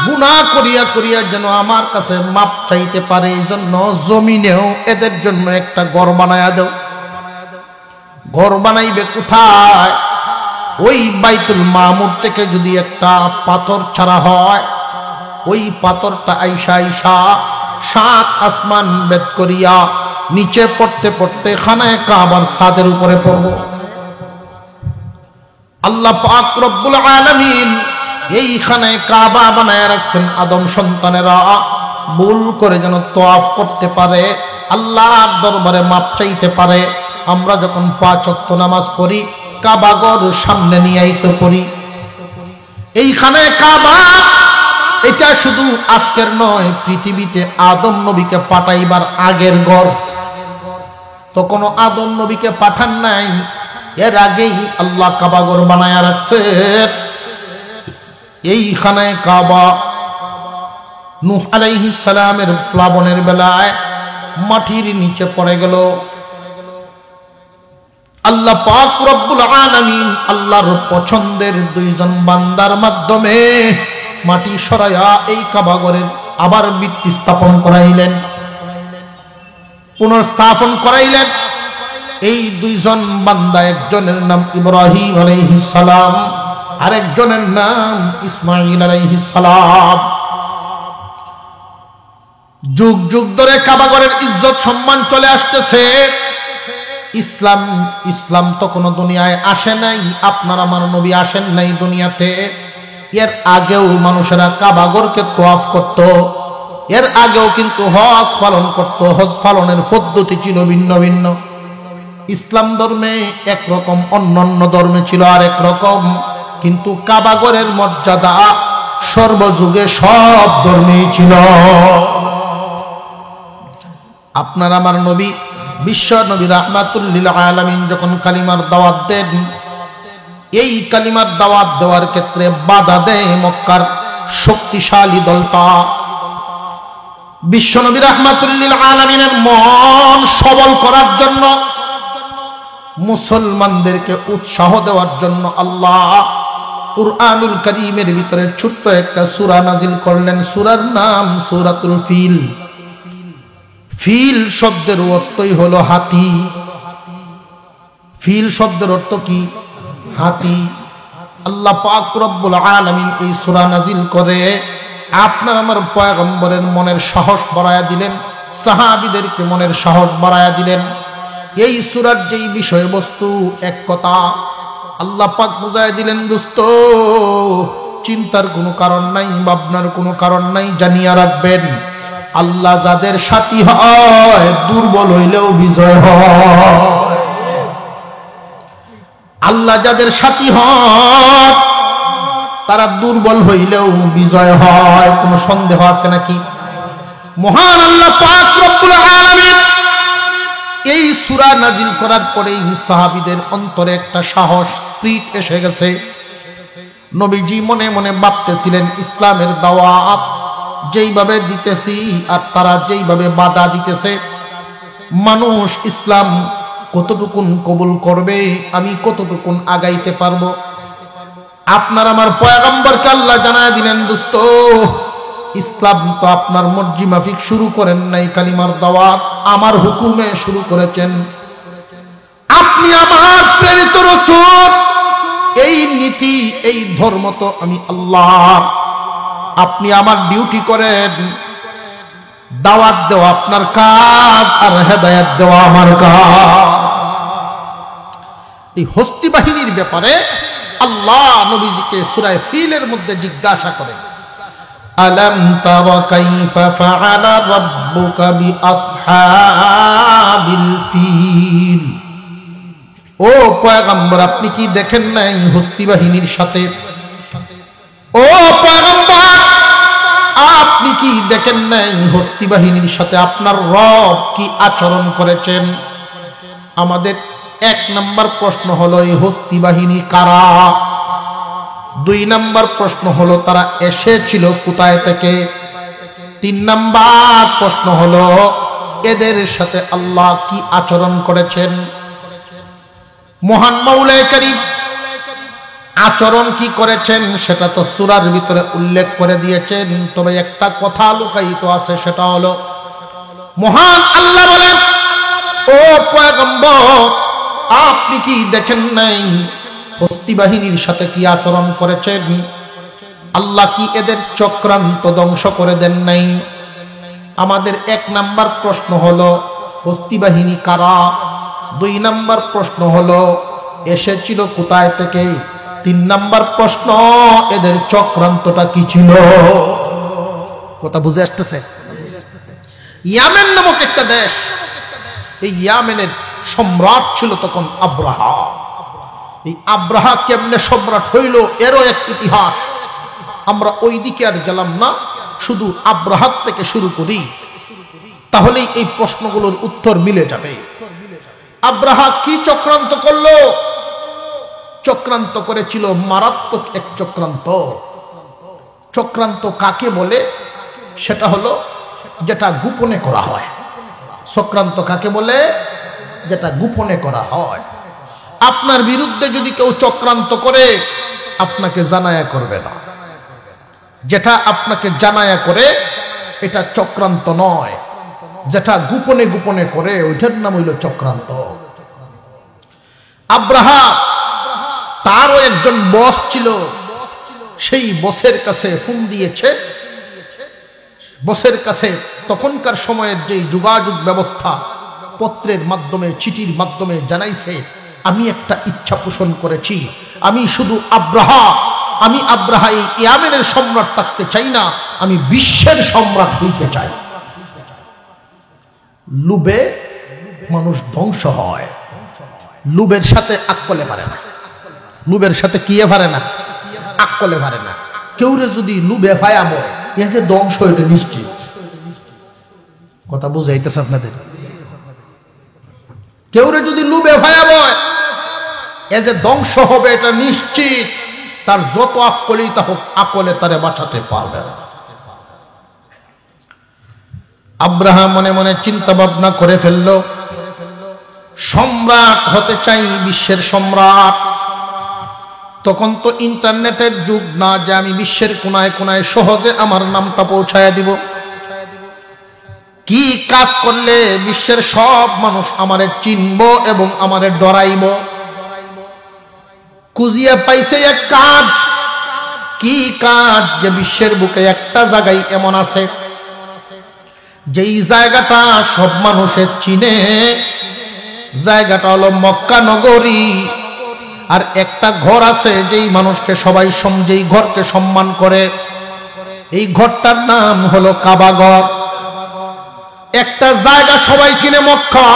গুনাহ করিয়া করিয়া যেন আমার কাছে মাপ চাইতে পারে, এই জন্য জমিনেও এদের জন্য একটা ঘর বানায়া দাও। ঘর বানাইবে কোথায়? ওই বাইতুল মামুর থেকে যদি একটা পাথর ছাড়া হয়, ওই পাথরটা আইসা আইসা 7 আসমান ভেদ করিয়া নিচে পড়তে পড়তে খানায়ে কাবার ছাদের উপরে পড়ব। আল্লাহ পাক রব্বুল আলামিন এই খানায়ে কাবা বানায় রাখছেন আদম সন্তানেরা ভুল করে যেন তওয়াফ করতে পারে, আল্লাহর দরবারে মাপ চাইতে পারে। আমরা যখন 5 ওয়াক্ত নামাজ পড়ি কাবা ঘর সামনে নিয়েই তো পড়ি। এই খানায়ে কাবা এটা শুধু আজকের নয়, পৃথিবীতে আদম নবীকে পাঠাইবার আগের ঘর। তখনও আদম নবীকে পাঠান নাই, এর আগেই আল্লাহ কাবা ঘর বানায়া রাখছে। এই খানায়ে কাবা নূহ আলাইহিস সালামের প্লাবনের বেলায় মাটির নিচে পড়ে গেল। আল্লাহ পাক রব্বুল আলামিন আল্লাহর পছন্দের 2 জন বান্দার মাধ্যমে মাটি সরাইয়া এই কাবা ঘরের আবার ভিত্তি স্থাপন করাইলেন, পুনর্স্থাপন করাইলেন। এই 2 জন বান্দা, একজনের নাম ইব্রাহিম আলাইহিস সালাম, আরেকজনের নাম ইসমাঈল আলাইহিস সালাম। যুগ যুগ ধরে কাবা ঘরের ইজ্জত সম্মান চলে আসতেছে। ইসলাম তো কোনো দুনিয়ায় আসে নাই, আপনার আমার নবী আসেন নাই দুনিয়াতে। এর আগেও মানুষেরা কাবা ঘরকে তওয়াফ করত, এর আগেও কিন্তু হজ পালন করত। হজ পালনের পদ্ধতি ছিল ভিন্ন ভিন্ন। ইসলাম ধর্মে একরকম, অন্যান্য ধর্মে ছিল আরেক রকম, কিন্তু কাবা ঘরের মর্যাদা সর্বযুগে সব ধর্মেই ছিল। আপনার আমার নবী, বিশ্ব নবী রাহমাতুল লিল আলামিন যখন কালিমার দাওয়াত দেন, এই কালিমার দাওয়াত দেওয়ার ক্ষেত্রে বাধা দেয় মক্কার শক্তিশালী দলটা। বিশ্ব নবী রাহমাতুল লিল আলামিনের মন সবল করার জন্য, মুসলমানদেরকে উৎসাহ দেওয়ার জন্য আল্লাহ কুরআনুল কারীমের ভিতরে ছোট্ট একটা সূরা নাজিল করলেন। সূরার নাম সূরাতুল ফিল। ফিল শব্দের অর্থই হলো হাতি। ফিল শব্দের অর্থ কি? হাতি। আল্লাহ পাক রব্বুল আলামিন এই সূরা নাজিল করে আপনার আমার পয়গম্বরের মনের সাহস বাড়ায়া দিলেন, সাহাবীদেরকে মনের সাহস বাড়ায়া দিলেন। এই সূরার যেই বিষয়বস্তু, এক কথা আল্লাহ পাক বুঝায় দিলেন, দোস্ত চিন্তার কোনো কারণ নাই, ভাবনার কোনো কারণ নাই, জানিয়া রাখবেন আল্লাহ যাদের সাথী হয় দুর্বল হইলেও বিজয় হয়। আল্লাহ যাদের সাথী হয় তারা দুর্বল হইলেও বিজয় হয়। কোনো সন্দেহ আছে নাকি? মহান আল্লাহ পাক রব্বুল আলামিন এই সূরা নাজিল করার পরেই সাহাবীদের অন্তরে একটা সাহস, স্পিরিট এসে গেছে। নবীজি মনে মনে ভাবতেছিলেন, ইসলামের দাওয়াত যেইভাবে দিতেছি আর তারা যেইভাবে বাধা দিতেছে, মানুষ ইসলাম কতটুকুন কবুল করবে, আমি কতটুকুন আগাইতে পারবো। আপনার আমার পয়গম্বরকে আল্লাহ জানায় দিলেন, দোস্ত ইসলাম তো আপনার মর্জি মাফিক শুরু করেন নাই, কালিমার দাওয়াত আমার হুকুমে শুরু করেছেন। আপনি আমার প্রেরিত রাসূল, এই নীতি এই ধর্ম তো আমি আল্লাহ, আপনি আমার ডিউটি করেন, দাওয়াত দেওয়া আপনার কাজ আর হেদায়েত দেওয়া আমার কাজ। এই হস্তি বাহিনীর ব্যাপারে আল্লাহ নবীজিকে সূরা ফিলের মধ্যে জিজ্ঞাসা করেন, আলাম তারা কাইফা ফাআলা রাব্বুকা বিআসহাবিল ফিল। ও পয়গম্বর, আপনি কি দেখেন নাই হস্তি বাহিনীর সাথে? ও পয়গম্বর, আপনি কি দেখেন নাই হস্তি বাহিনীর সাথে আপনার রব কি আচরণ করেছেন? আমাদের 1 নম্বর প্রশ্ন হলো, এই হস্তি বাহিনী কারা? 2 নম্বর প্রশ্ন হলো, তারা এসেছিল কোথায় থেকে? 3 নম্বর প্রশ্ন হলো, এদের সাথে আল্লাহ কি আচরণ করেছেন? মহান মাওলায়ে কারীম আচরণ কি করেছেন সেটা তো সূরার ভিতরে উল্লেখ করে দিয়েছেন, তবে একটা কথা লুকায়িত আছে, সেটা হলো মহান আল্লাহ বলেন, ও পয়গম্বর আপনি কি দেখেন নাই হস্তি বাহিনীর সাথে কি আচরণ করেছেন? আল্লাহ কি এদের চক্রান্ত ধ্বংস করে দেন নাই? আমাদের 1 নাম্বার প্রশ্ন হলো হস্তি বাহিনী কারা, 2 নাম্বার প্রশ্ন হলো এসেছিল কোথায় থেকে, 3 নাম্বার প্রশ্ন এদের চক্রান্তটা কি ছিল। কথা বুঝে আসতেছে? ইয়ামেন নামক একটা দেশ, এই ইয়ামেনের সম্রাট ছিল তখন আব্রাহা। এই আব্রাহা কেমনে সম্রাট হইল এরও এক ইতিহাস। আমরা ওই দিকে আর গেলাম না, শুধু আব্রাহাত থেকে শুরু করি, তাহলেই এই প্রশ্নগুলোর উত্তর মিলে যাবে। আব্রাহা কি চক্রান্ত করলো? চক্রান্ত করেছিল মারাত্মক এক চক্রান্ত। চক্রান্ত কাকে বলে? সেটা হলো যেটা গোপনে করা হয়। চক্রান্ত কাকে বলে? যেটা গোপনে করা হয়। আপনার বিরুদ্ধে যদি কেউ চক্রান্ত করে আপনাকে জানায়া করবে না, যেটা আপনাকে জানায়া করে এটা চক্রান্ত নয়, যেটা গোপনে গোপনে করে ওইটার নাম হইল চক্রান্ত। আব্রাহা তারও একজন বস ছিল, সেই বসের কাছে ফোন দিয়েছে। বসের কাছে তখনকার সময়ের যে যোগাযোগ ব্যবস্থা, পত্রের মাধ্যমে চিঠির মাধ্যমে জানাইছে, আমি একটা ইচ্ছা পোষণ করেছি, আমি শুধু আব্রাহা এই ইয়ামেনের সম্রাট থাকতে চাই না, আমি বিশ্বের সম্রাট হইতে চাই। লুবে মানুষ ধ্বংস হয়, লুবের সাথে আকলে পারে না। লুবের সাথে কিয়ে পারে না? আকলে পারে না। কেউরে যদি লুবে ফায়াম এ যে ধ্বংস এটা নিশ্চিত। কথা বুঝাইতেছে আপনাদের? কেউরে যদি লুবে ফায়াম এ যে ধ্বংস হবে এটা নিশ্চিত। তার যত আকলেই তা হোক, আকলে তারে বাঁচাতে পারবে না। আব্রাহাম মনে মনে চিন্তা ভাবনা করে ফেলল, সম্রাট হতে চাই, বিশ্বের সম্রাট। তখন তো ইন্টারনেটের যুগ না যে আমি বিশ্বের কোনায় কোনায় সহজে আমার নামটা পৌঁছায়া দিব। কি কাজ করলে বিশ্বের সব মানুষ আমারে চিনব এবং আমারে ডরাইব? খুঁজিয়া পাইছে এক কাজ। কি কাজ? যে বিশ্বের বুকে একটা জায়গায় এমন আছে যেই জায়গাটা সব মানুষের চিনে। জায়গাটা হলো মক্কা নগরী। আর একটা ঘর আছে যেই মানুষকে সবাই যেই ঘরকে সম্মান করে, এই ঘরটার নাম হলো কাবা ঘর। একটা জায়গা সবাই চিনে মক্কা,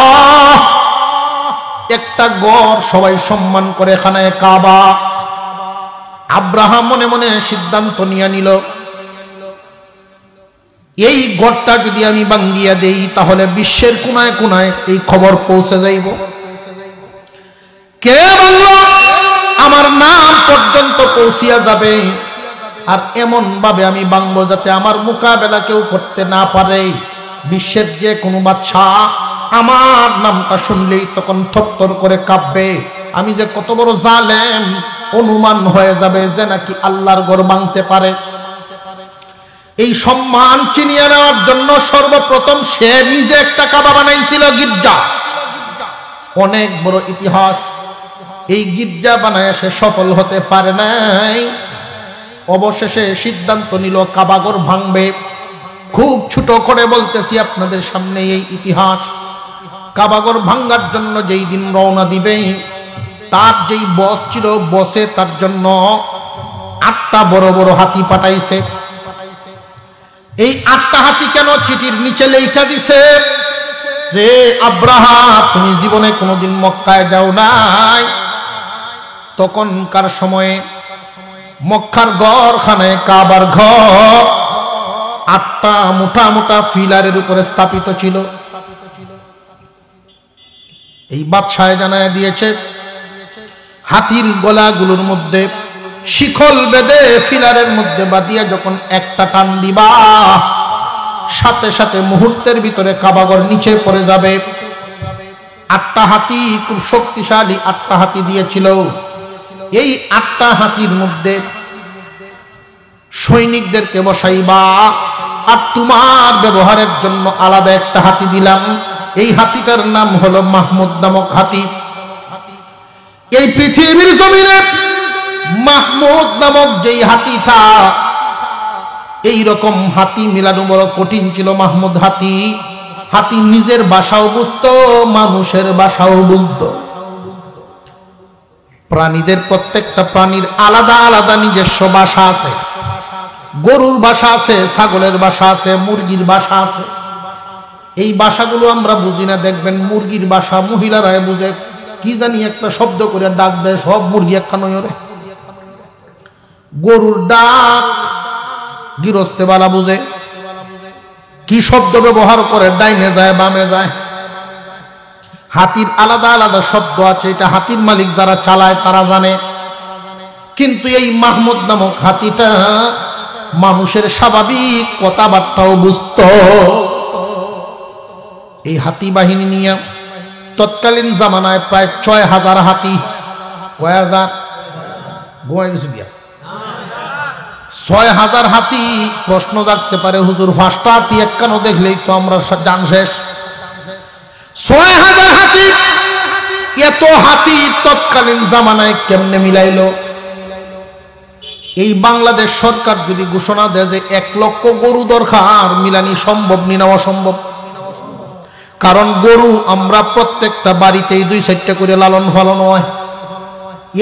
একটা ঘর সবাই সম্মান করে, এখানে কাবা। আব্রাহাম মনে মনে সিদ্ধান্ত নিয়ে নিল, এই ঘরটা যদি আমি ভাঙ্গিয়া দেই তাহলে বিশ্বের কোনায় কোনায় এই খবর পৌঁছে যাইব। কে ভাঙলো? আমার নাম পর্যন্ত পৌঁছিয়া যাবে। আর এমন ভাবে আমি ভাঙবো যাতে আমার মোকাবেলা কেউ করতে না পারে। বিশ্বের যে কোনো বাদশা আমার নামটা শুনলেই তখন থরথর করে কাঁপবে। আমি যে কত বড় জালেম অনুমান হয়ে যাবে যে নাকি আল্লাহর ঘর ভাঙতে পারে। এই সম্মান চিনিয়ে নেওয়ার জন্য সর্বপ্রথম সে নিজে একটা কাবা বানাইছিল, গির্জা। অনেক বড় ইতিহাস। এই গির্জা বানায় সে সফল হতে পারে নাই। অবশেষে সিদ্ধান্ত নিল কাবাঘর ভাঙবে। খুব ছোট করে বলতেছি আপনাদের সামনে এই ইতিহাস। কাবাঘর ভাঙ্গার জন্য যেই দিন রওনা দিবে, তার যেই বস ছিল, বসে তার জন্য 8টা বড় বড় হাতি পাঠাইছে। এই 8টা হাতি কেন? চিঠির নিচে লেখা দিছে, রে আব্রাহা, তুমি জীবনে কোনোদিন মক্কায় যাও নাই। তখনকার সময়ে মক্কার ঘরখানে, কাবার ঘর 8টা মোটা মোটা পিলারের উপরে স্থাপিত ছিল। এই বাদশাহ জানায় দিয়েছে, হাতির গলাগুলোর মধ্যে শিকল বেঁধে পিলারের মধ্যে বাঁধিয়া যখন একটা টান দিবা, সাথে সাথে মুহূর্তের ভিতরে কাবাঘর নিচে পড়ে যাবে। 8টা হাতি, খুব শক্তিশালী 8টা হাতি দিয়েছিল। এই 8টা হাতির মধ্যে সৈনিকদেরকে বসাইবা, আর তোমার ব্যবহারের জন্য আলাদা একটা হাতি দিলাম। এই হাতিটার নাম হলো মাহমুদ নামক হাতি। এই পৃথিবীর জমিনে মাহমুদ নামক যেই হাতিটা, এই রকম হাতি মিলানো বড় কঠিন ছিল। মাহমুদ হাতি, হাতি নিজের ভাষাও বুঝতো, মানুষের ভাষাও বুঝতো। প্রাণীদের প্রত্যেকটা প্রাণীর আলাদা আলাদা নিজস্ব ভাষা আছে। গরুর ভাষা আছে, ছাগলের ভাষা আছে, মুরগির ভাষা আছে। এই ভাষাগুলো আমরা বুঝি না। দেখবেন মুরগির ভাষা মহিলারাই বুঝে, কি জানি একটা শব্দ করে ডাক দেয়, সব মুরগি একখানে ওরে। গরুর ডাক গৃহস্থে বালা বুঝে, কি শব্দ ব্যবহার করে, ডাইনে যায় বামে যায়। হাতির আলাদা আলাদা শব্দ আছে, এটা হাতির মালিক যারা চালায় তারা জানে। কিন্তু এই মাহমুদ নামক হাতিটা মানুষের স্বাভাবিক কথাবার্তাও বুঝত। এই হাতি বাহিনী নিয়ে তৎকালীন জামানায় প্রায় ৬,০০০ হাতি। কয় হাজার? গোয়া কিছু দিয়া ৬,০০০ হাতি। প্রশ্ন জাগতে পারে, হুজুর ৫টা হাতি একখানো দেখলেই তো আমরা জান শেষ। ৬,০০০ হাতি, এত হাতি তৎকালীন জামানায় কেমনে মিলাইল? এই বাংলাদেশ সরকার যদি ঘোষণা দেয় যে ১ লক্ষ গরু দরকার, মিলানি সম্ভব নি না অসম্ভব? কারণ গরু আমরা প্রত্যেকটা বাড়িতেই ২-৪টা করে লালন পালন হয়।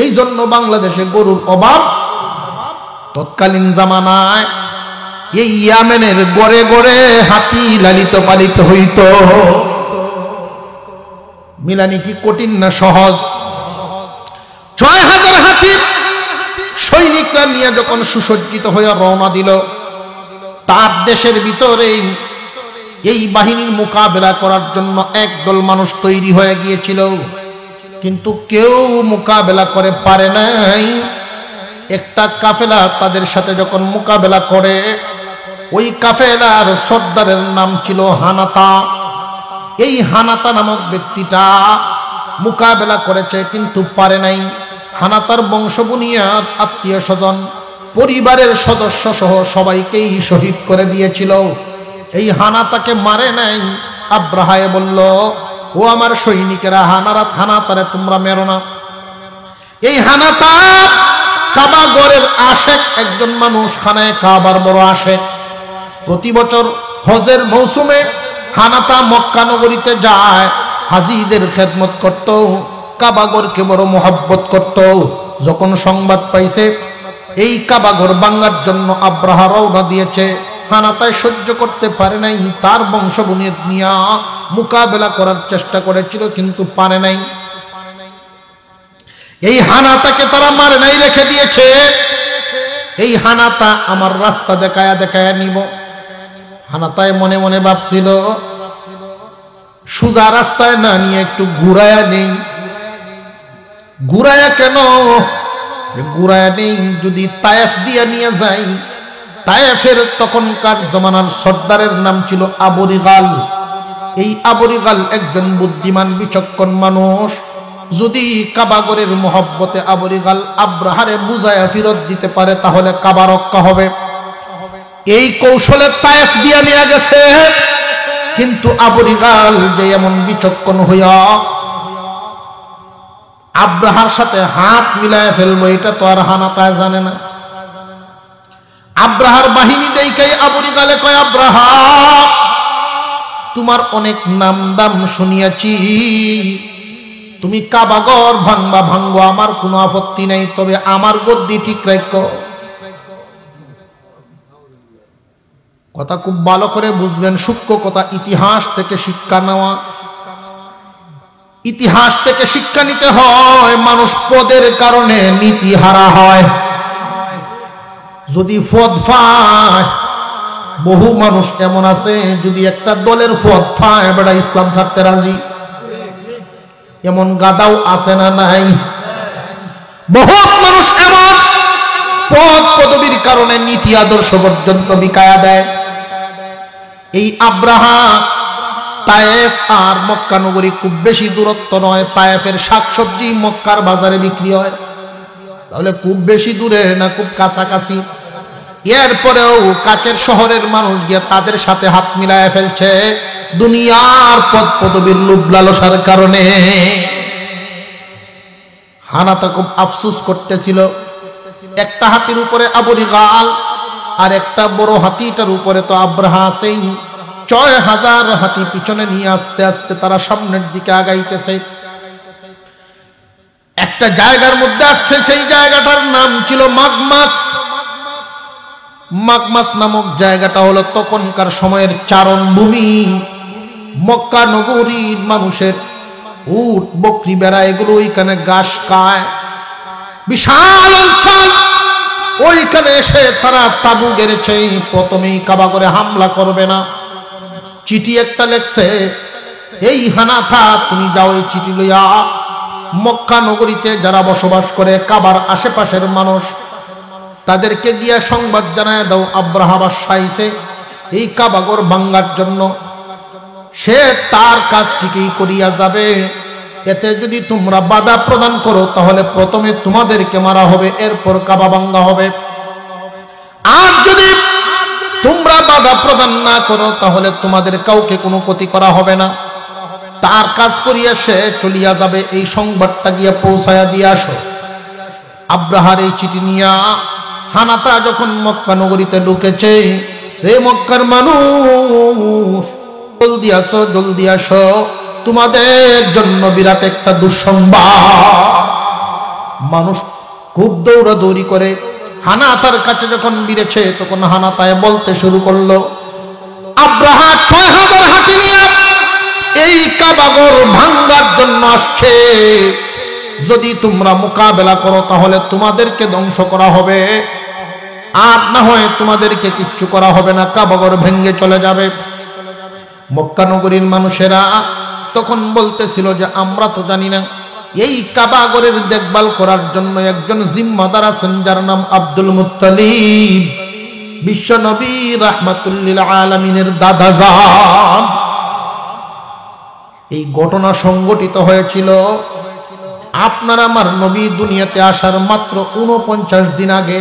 এই জন্য বাংলাদেশে গরুর অভাব। তৎকালীন জামানায় এই ইয়ামেনের গড়ে গড়ে হাতি লালিত পালিত হইত। মিলানি কি কঠিন না সহজ? ৬,০০০ হাতি সৈনিকরা নিয়ে যখন সুসজ্জিত হয়ে রওনা দিল, তার দেশের ভিতরেই এই বাহিনীর মোকাবেলা করার জন্য একদল মানুষ তৈরি হয়ে গিয়েছিল, কিন্তু কেউ মোকাবেলা করে পারে নাই। একটা কাফেলা তাদের সাথে যখন মোকাবেলা করে, ওই কাফেলার সর্দারের নাম ছিল হানাতা। এই হানাতা নামক ব্যক্তিটা মোকাবেলা করেছে কিন্তু পারে নাই। হানাতার বংশবুনিয়াদ, আত্মীয় স্বজন, পরিবারের সদস্য সহ সবাইকেই শহীদ করে দিয়েছিল। এই হানাতাকে মারে নাই। আব্রাহায় বলল, ও আমার সৈনিকেরা, হানাতারে তোমরা মেরো না। এই হানাতা কাবা গড়ের আশেক একজন মানুষ, খানায় কাবার বড় আশেক। প্রতি বছর হজের মৌসুমে হানাতা মক্কা নগরীতে যায়, হাজিদের খেদমত করত, কাবাগরকে বড় মোহাব্বত করত। যখন সংবাদ পাইছে এই কাবাগর ভাঙার জন্য আব্রাহা রওনা দিয়েছে, হানাতায় সহ্য করতে পারে নাই। তার বংশবুনিয়াদ নিয়ে মোকাবেলা করার চেষ্টা করেছিল কিন্তু পারে নাই। এই হানাতাকে তারা মারে নাই, রেখে দিয়েছে। এই হানাতা আমার রাস্তা দেখায়া দেখায়া নিব। হানাতায় মনে মনে ভাবছিল, সোজা রাস্তায় না নিয়ে একটু ঘুরায়া নেই। ঘুরায়া কেন? ঘুরায়া নেই, যদি তায়েফ দিয়ে নিয়ে যাই। তায়েফের তখনকার জমানার সর্দারের নাম ছিল আবু রিগাল। এই আবু রিগাল একজন বুদ্ধিমান বিচক্ষণ মানুষ। যদি কাবাগরের মোহব্বতে আবু রিগাল আব্রাহারে বুঝায়া ফিরত দিতে পারে, তাহলে কাবা রক্ষা হবে। এই কৌশলে তায়েফ দিয়া নিয়ে গেছে। কিন্তু আবু রিগাল যে এমন বিচক্ষণ হইয়া আব্রাহার সাথে হাত মিলায় ফেলবো, এটা তো আর হানাতায় জানে না। আব্রাহার বাহিনী দেখাই আবু রিগালে কয়, আব্রাহা, তোমার অনেক নাম দাম শুনিয়াছি, তুমি কাবাগর ভাঙবা ভাঙবো, আমার কোনো আপত্তি নাই, তবে আমার গদ্দি ঠিক রাখো। কথা খুব ভালো করে বুঝবেন, সূক্ষ্ম কথা। ইতিহাস থেকে শিক্ষা নেওয়া, ইতিহাস থেকে শিক্ষা নিতে হয়। মানুষ পদের কারণে নীতি হারা হয়। যদি পদ পায়, বহু মানুষ এমন আছে, যদি একটা দলের পদ পায়, বেটা ইসলাম ছাড়তে রাজি। এমন গাদাও আছে না নাই? বহু মানুষ এমন পদ পদবীর কারণে নীতি আদর্শ পর্যন্ত বিকায়া দেয়। এই আব্রাহা, তায়েফ আর মক্কা নগরী খুব বেশি দূরত্ব নয়। তায়েফের শাকসবজি মক্কার বাজারে বিক্রি হয়। তাহলে খুব বেশি দূরে না খুব কাছাকাছি? এরপরেও কাছের শহরের মানুষ গিয়ে তাদের সাথে হাত মিলায় ফেলছে দুনিয়ার পদ পদবীর লোভ লালসার কারণে। হানাতা খুব আফসোস করতেছিল, একটা হাতির উপরে আবু রিগাল আর একটা বড় হাতিটার উপরে তো আব্রাহা আছেই। ৬,০০০ হাতি পিছনে নিয়ে আস্তে আস্তে তারা সামনের দিকে আগাইতেছে। একটা জায়গার মধ্যে আসছে, সেই জায়গাটার নাম ছিল মাগমাস। মাগমাস নামক জায়গাটা হলো তখনকার সময়ের চারণভূমি। মক্কা নগরীর মানুষের উট বকরি বেড়া এগুলো ওইখানে ঘাস খায়, বিশাল অঞ্চল। ওইখানে এসে তারা তাবু গেড়েছে, প্রথমেই কাবা করে হামলা করবে না। চিঠি একটা লেখছে, এই হানাথা তুমি যাও এই চিঠি লইয়া মক্কা নগরীতে যারা বসবাস করে কাবার আশেপাশের মানুষ তাদেরকে গিয়া সংবাদ জানায় দাও আব্রাহা বাদশাহ এই কাবাগর ভাঙ্গার জন্য। সে তার কাজ ঠিকই করিয়া যাবে। এতে যদি তোমরা বাধা প্রদান করো তাহলে প্রথমে তোমাদেরকে মারা হবে, এরপর কাবা ভাঙ্গা হবে। আর যদি তোমরা বাধা প্রদান না করো তাহলে তোমাদের কাউকে কোনো ক্ষতি করা হবে না। তার কাজ করিয়া সে চলিয়া যাবে, এই সংবাদটা গিয়া পৌঁছায়া দিয়ে আসো। আব্রাহার এই চিঠি নিয়া হানাতা যখন মক্কা নগরীতে ঢুকেছে, রে মক্কার মানুষ জলদি আসো, জলদি আসো, তোমাদের জন্য বিরাট একটা দুঃসংবাদ। মানুষ খুব দৌড়াদৌড়ি করে হানাতার কাছে যখন বিরেছে তখন হানাতায় বলতে শুরু করলো, আব্রাহা ৬,০০০ হাতি নিয়ে এই কাবাগর ভাঙ্গার জন্য আসছে। যদি তোমরা মোকাবেলা করো তাহলে তোমাদেরকে ধ্বংস করা হবে, আর না হয় তোমাদেরকে কিচ্ছু করা হবে না, কাবাগর ভেঙ্গে চলে যাবে। মক্কা নগরীর মানুষেরা তখন বলতেছিল যে আমরা তো জানি না, এই কাবাগরের দেখভাল করার জন্য একজন জিম্মাদার আছেন যার নাম আব্দুল মুত্তালিব, বিশ্ব নবী রাহমাতুল লিল আলামিনের দাদাজান। এই ঘটনা সংঘটিত হয়েছিল আপনার আমার নবী দুনিয়াতে আসার মাত্র ৪৯ দিন আগে।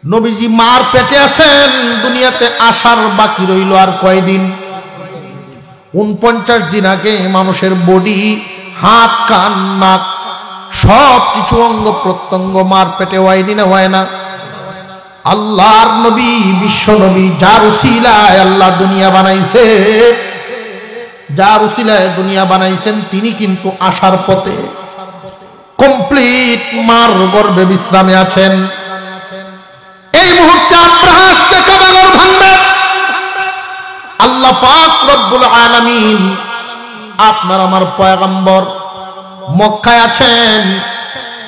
নবীজি মার পেটে আছেন, দুনিয়াতে আসার বাকি রইল আর কয়দিন? ৪৯ দিন আগে মানুষের বডি, হাত কান নাক সব কিছু অঙ্গ প্রত্যঙ্গ মার পেটে হয়নি না হয় না? আল্লাহর নবী, বিশ্ব নবী, যার উসিলায় আল্লাহ দুনিয়া বানাইছে, যার উসিলায় দুনিয়া বানাইছেন, তিনি কিন্তু আসার পথে কমপ্লিট মার গর্ভে বিশ্রামে আছেন। এই মুহূর্তে আব্রাহা আসছে কাবাগর ভাঙবে। আল্লাহ পাক রব্বুল আলামিন আপনার আমার পয়গম্বর মক্কায় আছেন,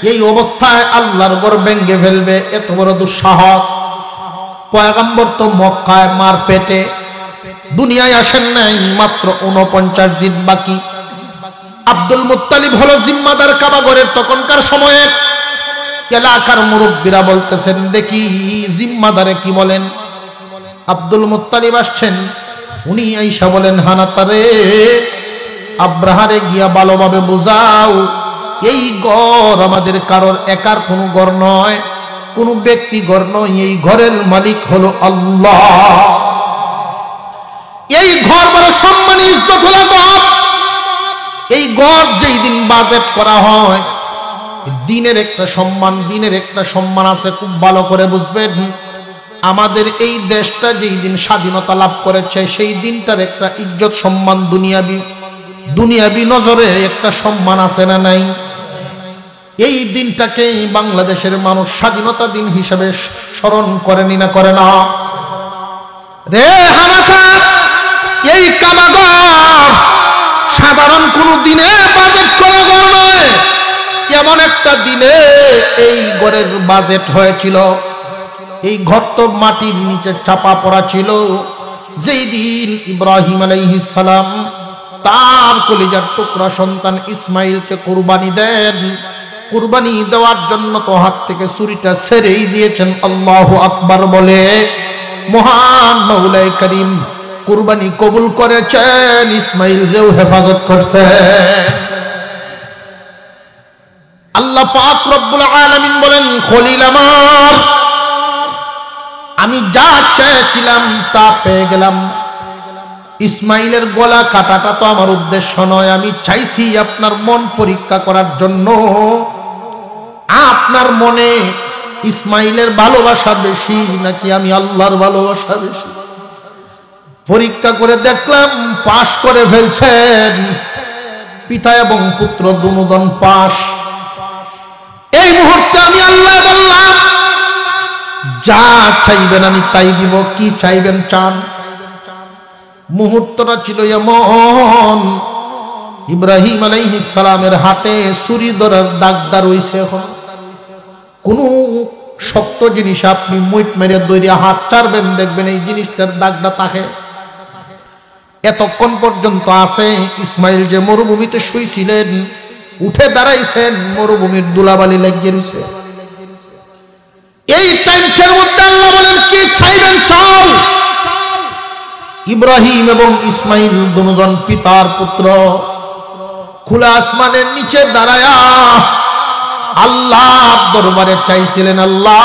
এই অবস্থায় আল্লাহর ঘর ভেঙে ফেলবে, এত বড় দুঃসাহস! পয়গম্বর তো মক্কায় মার পেটে, দুনিয়ায় আসেন নাই, মাত্র ৪৯ দিন বাকি। আব্দুল মুত্তালিব হলো জিম্মাদার কাবাগরের তখনকার সময়ে। এলাকার মুরব্বীরা বলতেছেন, দেখি জিম্মাদারে কি বলেন। আব্দুল মুত্তালিব আসছেন, উনি আইসা বলেন, হানাতারে আব্রাহারে গিয়া ভালোভাবে বুঝাও, এই ঘর আমাদের কারোর একার কোনো ঘর নয়, কোনো ব্যক্তি ঘর নয়, এই ঘরের মালিক হলো আল্লাহ। এই ঘর বড় সম্মানী ইজ্জত হলো ঘর। এই ঘর যেই দিন বাজেট করা হয়, দিনের একটা সম্মান, দিনের একটা সম্মান আছে, খুব ভালো করে বুঝবেন। আমাদের এই দেশটা যেই দিন স্বাধীনতা লাভ করেছে সেই দিনটার একটা ইজ্জত সম্মান, দুনিয়াবি নজরে একটা সম্মান আছে না নাই? এই দিনটাকে বাংলাদেশের মানুষ স্বাধীনতা দিন হিসেবে স্মরণ করেনি না করে না? রে হানাতা, এই কাবাগর সাধারণ কোন দিনে বাজেট করা ঘর নয়। এমন একটা দিনে এই ঘরের বাজেট হয়েছিল। এই ঘর তো মাটির নিচে চাপা পড়া ছিল। যেই দিন ইব্রাহিম আলাইহিস সালাম তার কলিজার টুকরা সন্তান ইসমাইলকে কুরবানি দেন, কুরবানি দেওয়ার জন্য তো হাত থেকে ছুরিটা ছেড়েই দিয়েছেন। আল্লাহু আকবার বলে মহান মাওলাই করিম কুরবানি কবুল করেছেন, ইসমাইলকেও হেফাজত করছেন। আল্লাহ পাক রব্বুল আলামিন বলেন, খলিল আমার, আমি যা চেয়েছিলাম তা পেয়ে গেলাম। ইসমাইলের গলা কাটাটা তো আমার উদ্দেশ্য নয়, আমি চাইছি আপনার মন পরীক্ষা করার জন্য। আপনার মনে ইসমাইলের ভালোবাসা বেশি নাকি আমি আল্লাহর ভালোবাসা বেশি? পরীক্ষা করে দেখলাম পাশ করে ফেলছেন, পিতা এবং পুত্র দুজন পাশ। এই মুহূর্তে আমি আল্লাহ বললাম, যা চাইবেন আমি তাই দিব। কি চাইবেন চান? মুহূর্তটা ছিল এমন, ইব্রাহিম আলাইহিস সালামের হাতে ছুরি ধরার দাগটা রইছে। এখন কোন শক্ত জিনিস আপনি মুইট মেরে দইরে হাত চারবেন, দেখবেন এই জিনিসটার দাগটা থাকে। এতক্ষণ পর্যন্ত আছে। ইসমাইল যে মরুভূমিতে শুইছিলেন, উঠে দাঁড়াইছেন, মরুভূমির দুলাবালি লেগে গেছে। এই টাইমের মধ্যে আল্লাহ বলেন, কি চাইবেন চাও। ইব্রাহিম এবং ইসমাইল দুজন পিতার পুত্র খোলা আসমানের নিচে দাঁড়ায়া আল্লাহর দরবারে চাইছিলেন, আল্লাহ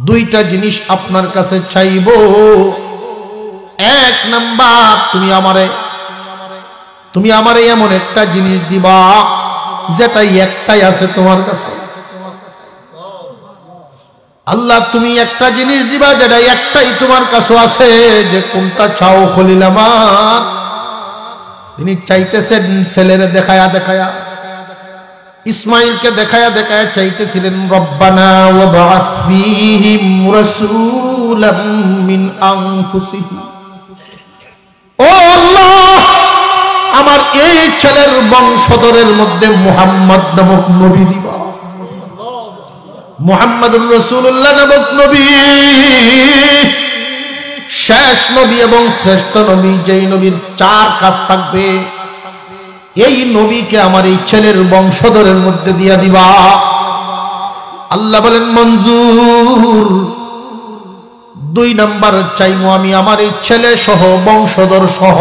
দুইটা জিনিস আপনার কাছে চাইব। এক নাম্বার, তুমি আমারে এমন একটা জিনিস দিবা যেটা একটাই আছে তোমার কাছে। আল্লাহ তুমি একটা জিনিস দিবা যেটা একটাই তোমার কাছে আছে। যে কোনটা চাও খলিল আমার? তিনি চাইতেছেন ছেলেরে দেখায়া দেখায়া, ইসমাইলকে দেখায়া দেখায়া চাইতেছিলেন, রব্বানা ওয়াবআথ ফীহিম রাসূলাম মিন আনফুসিহিম। ও আল্লাহ, আমার এই ছেলের বংশধরের মধ্যে মুহাম্মদ নামক নবী দিবা। মুহাম্মদুর রাসূলুল্লাহ নামক নবী শেষ নবী এবং শ্রেষ্ঠ নবী, যেই নবীর চার কাজ থাকবে, এই নবীকে আমার এই ছেলের বংশধরের মধ্যে দিয়া দিবা। আল্লাহ বলেন মঞ্জুর। দুই নাম্বার চাইমু আমি আমার এই ছেলে সহ বংশধর সহ,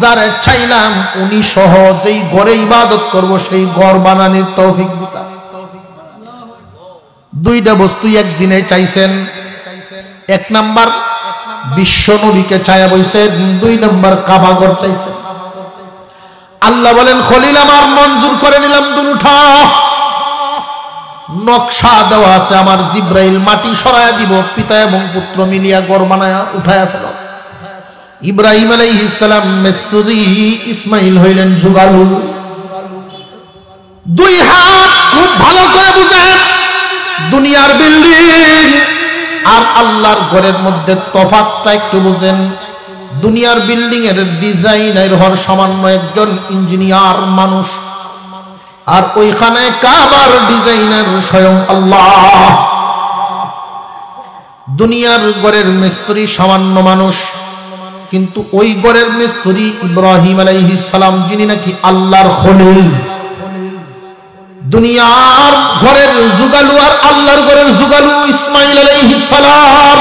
যারে চাইলাম উনি সহ যেই ঘরে ইবাদত করব সেই ঘর বানানোর তৌফিক দিতা। দুইটা বস্তু একদিনে চাইছেন। এক নাম্বার বিশ্ব নবীকে চায়া বইছেন, দুই নাম্বার কাবা ঘর চাইছেন। আল্লাহ বলেন, খলিল আমার, মঞ্জুর করে নিলাম দুটা। নকশা দেওয়া আছে, আমার জিব্রাইল মাটি সরায়া দিব, পিতা এবং পুত্র মিলিয়া ঘর বানায়া উঠায়া ফেল। ইব্রাহিম আলাইহিস সালাম মিস্ত্রি, ইসমাইল হইলেন যুগালু। দুই হাত খুব ভালো করে বুঝেন, দুনিয়ার বিল্ডিং আর আল্লাহর ঘরের মধ্যে তফাৎটা একটু বুঝেন। দুনিয়ার বিল্ডিং এর ডিজাইনের হর সামান্য একজন ইঞ্জিনিয়ার মানুষ, আর ওইখানে কাবার ডিজাইনার স্বয়ং আল্লাহ। দুনিয়ার ঘরের মিস্ত্রি সামান্য মানুষ, কিন্তু ওই ঘরের মিস্ত্রি ইব্রাহিম আলাইহিস সালাম, যিনি নাকি আল্লাহর খলিল। দুনিয়ার ঘরের যুগালু আর আল্লাহর ঘরের যুগালু ইসমাইল আলাইহিস সালাম।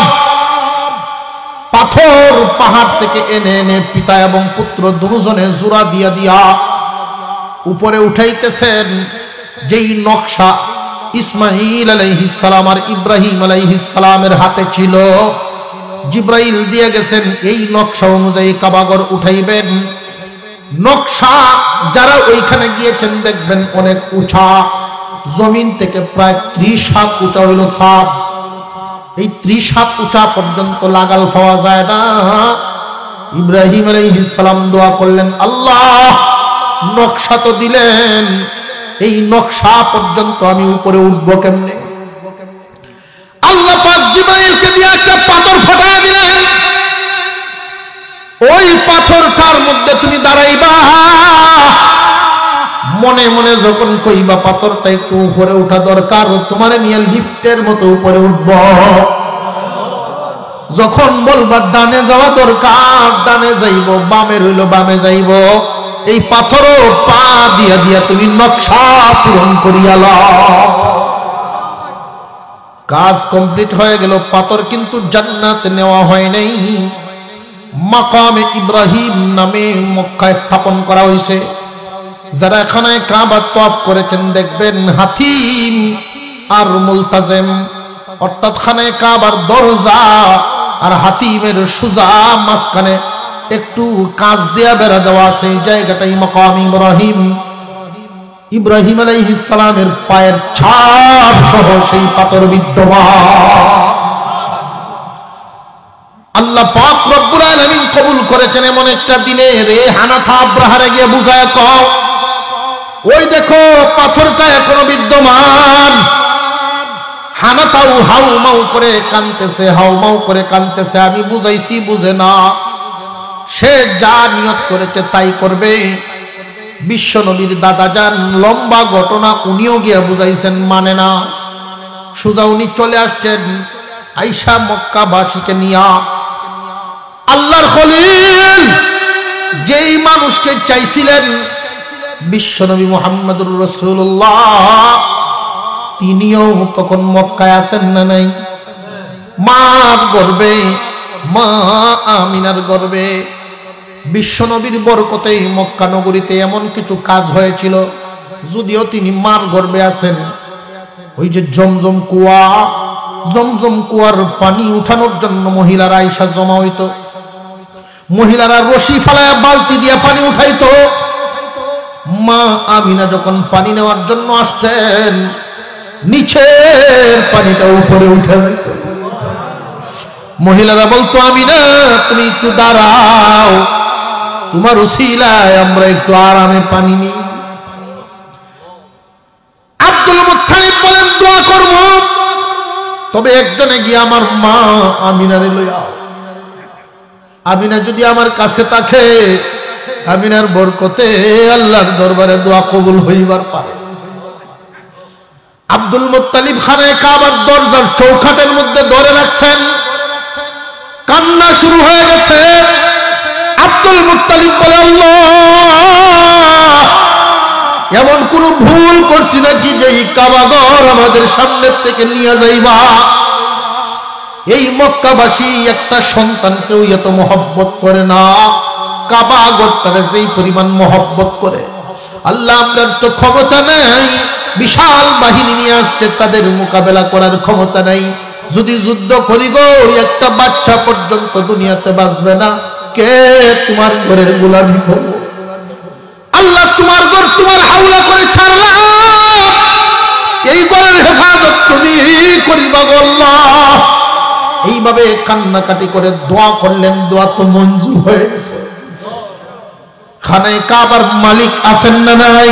পাথর পাহাড় থেকে এনে এনে পিতা এবং পুত্র দুজনে জোড়া দিয়া দিয়া উপরে উঠাইতেছেন। যেই নকশা ইসমাইল আলাইহিস সালাম আর ইব্রাহিম আলাইহিস সালামের হাতে ছিল, জিব্রাইল দিয়ে গেছেন, এই নকশা অনুযায়ী কাবাঘর উঠাইবেন। নকশা যারা ওইখানে গিয়েছেন দেখবেন অনেক উঁচা, জমিন থেকে প্রায় 30 হাত উঁচা হইল ছাদ। এই 30 হাত উঁচা পর্যন্ত লাগাল পাওয়া যায় না। ইব্রাহিম আলাইহিস সালাম দোয়া করলেন, আল্লাহ নকশা তো দিলেন, এই নকশা পর্যন্ত আমি উপরে উঠবো কেমনে? আল্লাহ পাক জিব্রাইলকে দিয়ে একটা পাথর ফাটায় দিলেন। ওই পাথরটার মধ্যে তুমি দাঁড়াইবা, মনে মনে যখন কইবা পাথরটা একটু উপরে উঠা দরকার, তোমারে নিয়ে লিফটের মতো উপরে উঠব। যখন বলবা ডানে যাওয়া দরকার, ডানে যাইব, বামে রইল বামে যাইব। এই পাথরও পা দিয়া দিয়া তুমি নকশা পূরণ করিয়া লও। কাজ কমপ্লিট হয়ে গেল। পাথর কিন্তু জান্নাতে নেওয়া হয় নাই, মাকামে ইব্রাহিম নামে মক্কায় স্থাপন করা হয়েছে। যারা খানায় কাবা তওয়াফ করেছেন দেখবেন হাতিম আর মুলতাজিম, অর্থাৎ খানায় কাবার দরজা আর হাতিমের সুজা মাঝখানে একটু কাঁচ দেয়া বেড়া দেওয়া আছে। এই জায়গাটাই মাকাম ইব্রাহিম, ইব্রাহিম আলাইহিস সালামের পায়ের ছাপ সহ সেই পাথর বিদ্যমান। আল্লাহ পাক রব্বুল আলামিন কবুল করেছেন এমন একটা দিনে। রে হানাথা আব্রাহারে গিয়ে বুঝায় কও, ওই দেখো পাথরটা এখনো বিদ্যমান। হানাথাও হাউমাউ করে কাঁদতেছে, হাউমাউ করে কাঁদতেছে। আমি বুঝাইছি বুঝে না, সে যা নিয়ত করেছে তাই করবে। বিশ্ব নবীর দাদা যান, লম্বা ঘটনা, উনিও গিয়ে বুঝাইছেন, মানে না। সুজা উনি চলে আসছেন আইসা মক্কাবাসীকে নিয়া। আল্লাহর খলিল যেই মানুষকে চাইছিলেন বিশ্বনবী মুহাম্মদুর রাসূলুল্লাহ, তিনিও তখন মক্কায় আছেন না নাই? মার গর্বে, মা আমিনার গর্বে বিশ্বনবীর বরকতে মক্কা নগরীতে এমন কিছু কাজ হয়েছিল। যদিও তিনি মার গর্বে আছেন, ওই যে জমজম কুয়া, জমজম কুয়ার পানি উঠানোর জন্য মহিলারা আইসা জমা হইতো। মহিলারা রশি ফালায় বালতি দিয়ে পানি উঠাইতো। মা আমিনা যখন পানি নেওয়ার জন্য আসতেন, নিচের পানিটা উপরে উঠে যেত। মহিলারা বলতো, আমিনা তুমি একটু দাঁড়াও, তোমার উসিলায় আমরা একটু আরামে পানি নিই। আব্দুল মুত্তালিব বলেন, দোয়া করব, তবে একজনে গিয়ে আমার মা আমিনারে লইয়া। আমিনা যদি আমার কাছে থাকে, আমিনার বরকতে আল্লাহর দরবারে দোয়া কবুল হইবার পারে। আব্দুল মুত্তালিব খানায় কাবার দরজার চৌখাটের মধ্যে ধরে রাখছেন, কান্না শুরু হয়ে গেছে। আব্দুল মুত্তালিব বলে, আল্লাহ, এমন কোন ভুল করছি নাকি যে এই কাবাঘর আমাদের সামনের থেকে নিয়ে যাইবা? এই মক্কাবাসী একটা সন্তানকেও এত মহব্বত করে না, কাবাঘরটারে যেই পরিমাণ মহব্বত করে। আল্লাহ, আপনার তো ক্ষমতা নাই, বিশাল বাহিনী নিয়ে আসছে, তাদের মোকাবেলা করার ক্ষমতা নাই। যদি যুদ্ধ করি গো, একটা বাচ্চা পর্যন্ত দুনিয়াতে বাঁচবে না। কে তোমার ঘরের গোলামি করবো? আল্লাহ, তোমার ঘর তোমার হাওলা করে ছাড়লাম, এই ঘরের হেফাজত তুমি করিবা গো আল্লাহ। এইভাবে কান্নাকাটি করে দোয়া করলেন, দোয়া তো মঞ্জুর হয়ে গেছে। খানায় কাবার মালিক আছেন না নাই?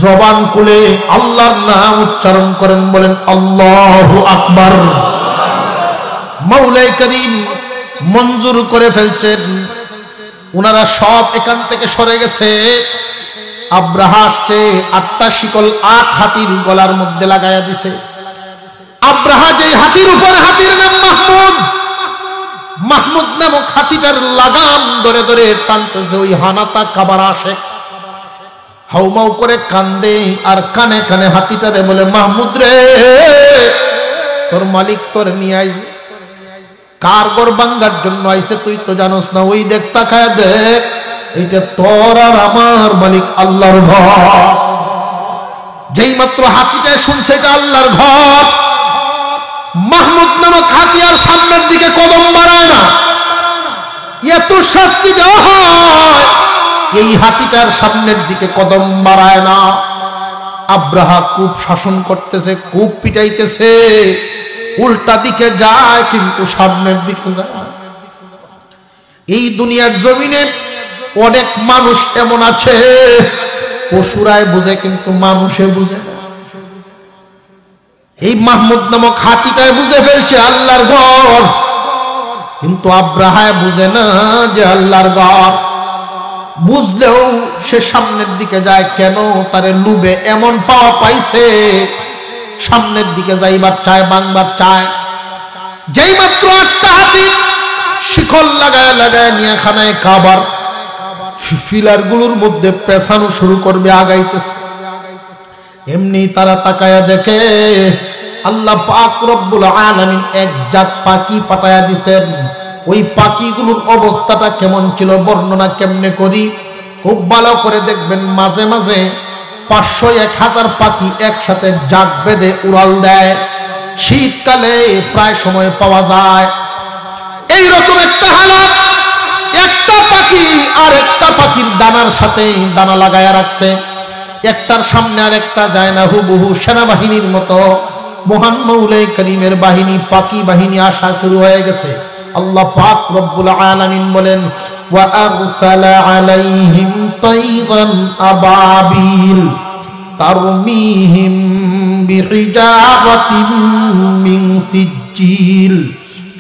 জবান খুলে আল্লাহর নাম উচ্চারণ করেন, বলেন আল্লাহু আকবার। মাওলাই করিম মঞ্জুর করে ফেলছেন। ওনারা সব এখান থেকে সরে গেছে। আব্রাহা আসছে, 8টা শিকল 8 হাতির গলার মধ্যে লাগাইয়া দিছে। আব্রাহা যে হাতির উপর, হাতির নাম মাহমুদ। মাহমুদ নামক হাতিটার লাগাম ধরে ধরে টানতেছে ওই হানাতা কাবার আসে। হাউমাউ করে কান্দে আর কানে কানে হাতিটারে বলে, মাহমুদ রে, তোর মালিক তোর নিয়ে আইছে। কার ঘর ভাঙ্গার জন্য আইছে তুই তো জানোস না? ওই দেখ, তাকায় দেখ, এইটা তোর আর আমার মালিক আল্লাহর ঘর। যেই মাত্র হাতিটা শুনছে এটা আল্লাহর ঘর, মাহমুদ নামক হাতি আর সামনের দিকে কদম বাড়ায় না। এত শাস্তি দেওয়া হয়, এই হাতিটার সামনের দিকে কদম বাড়ায় না। আব্রাহা খুব শাসন করতেছে, খুব পিটাইতেছে, উল্টা দিকে যায় কিন্তু সামনের দিকে যায় না। এই দুনিয়ার জমিনে অনেক মানুষ এমন আছে, পশুরাই বুঝে কিন্তু মানুষে বুঝে না। এই মাহমুদ নামক হাতিটাই বুঝে ফেলছে আল্লাহর ঘর, কিন্তু আব্রাহায় বুঝে না যে আল্লাহর ঘর। বুঝলেও সে সামনের দিকে যায় কেন? তারে লুবে এমন পাওয়া পাইছে, সামনের দিকে যাইবার চায়, বাংবার চায়। যেই মাত্র 8টা হাতি শিকল লাগায় লাগায় নিয়ে খানায় কাবার ফিলার গুলোর মধ্যে পেছানো শুরু করবে, আগাইতেছে। এমনি তারা তাকায়া দেখে আল্লাহ পাক রব্বুল আলামিন এক জাত পাখি পাঠায়া দিছেন। ওই পাখিগুলোর অবস্থাটা কেমন ছিল বর্ণনা কেমনে করি? খুব ভালো করে দেখবেন, মাঝে মাঝে 500-1000 পাখি একসাথে জাক বেঁধে উড়াল দেয়। শীতকালে প্রায় সময় পাওয়া যায়। এইরকম একটা হালাত, একটা পাখি আর একটা পাখির ডানার সাথে ডানা লাগায়া রাখছে, একটার সামনে আর একটা যায় না, হুবহু সেনাবাহিনীর মতো মহান মৌলাই করিমের বাহিনী, পাখি বাহিনী আসা শুরু হয়ে গেছে। আল্লাহ পাক রব্বুল আলামিন বলেন, ওয়া আরসালা আলাইহিম তাইরান আবাবিল তারমিহিম বিহিজারাতিন মিন সিজ্জিল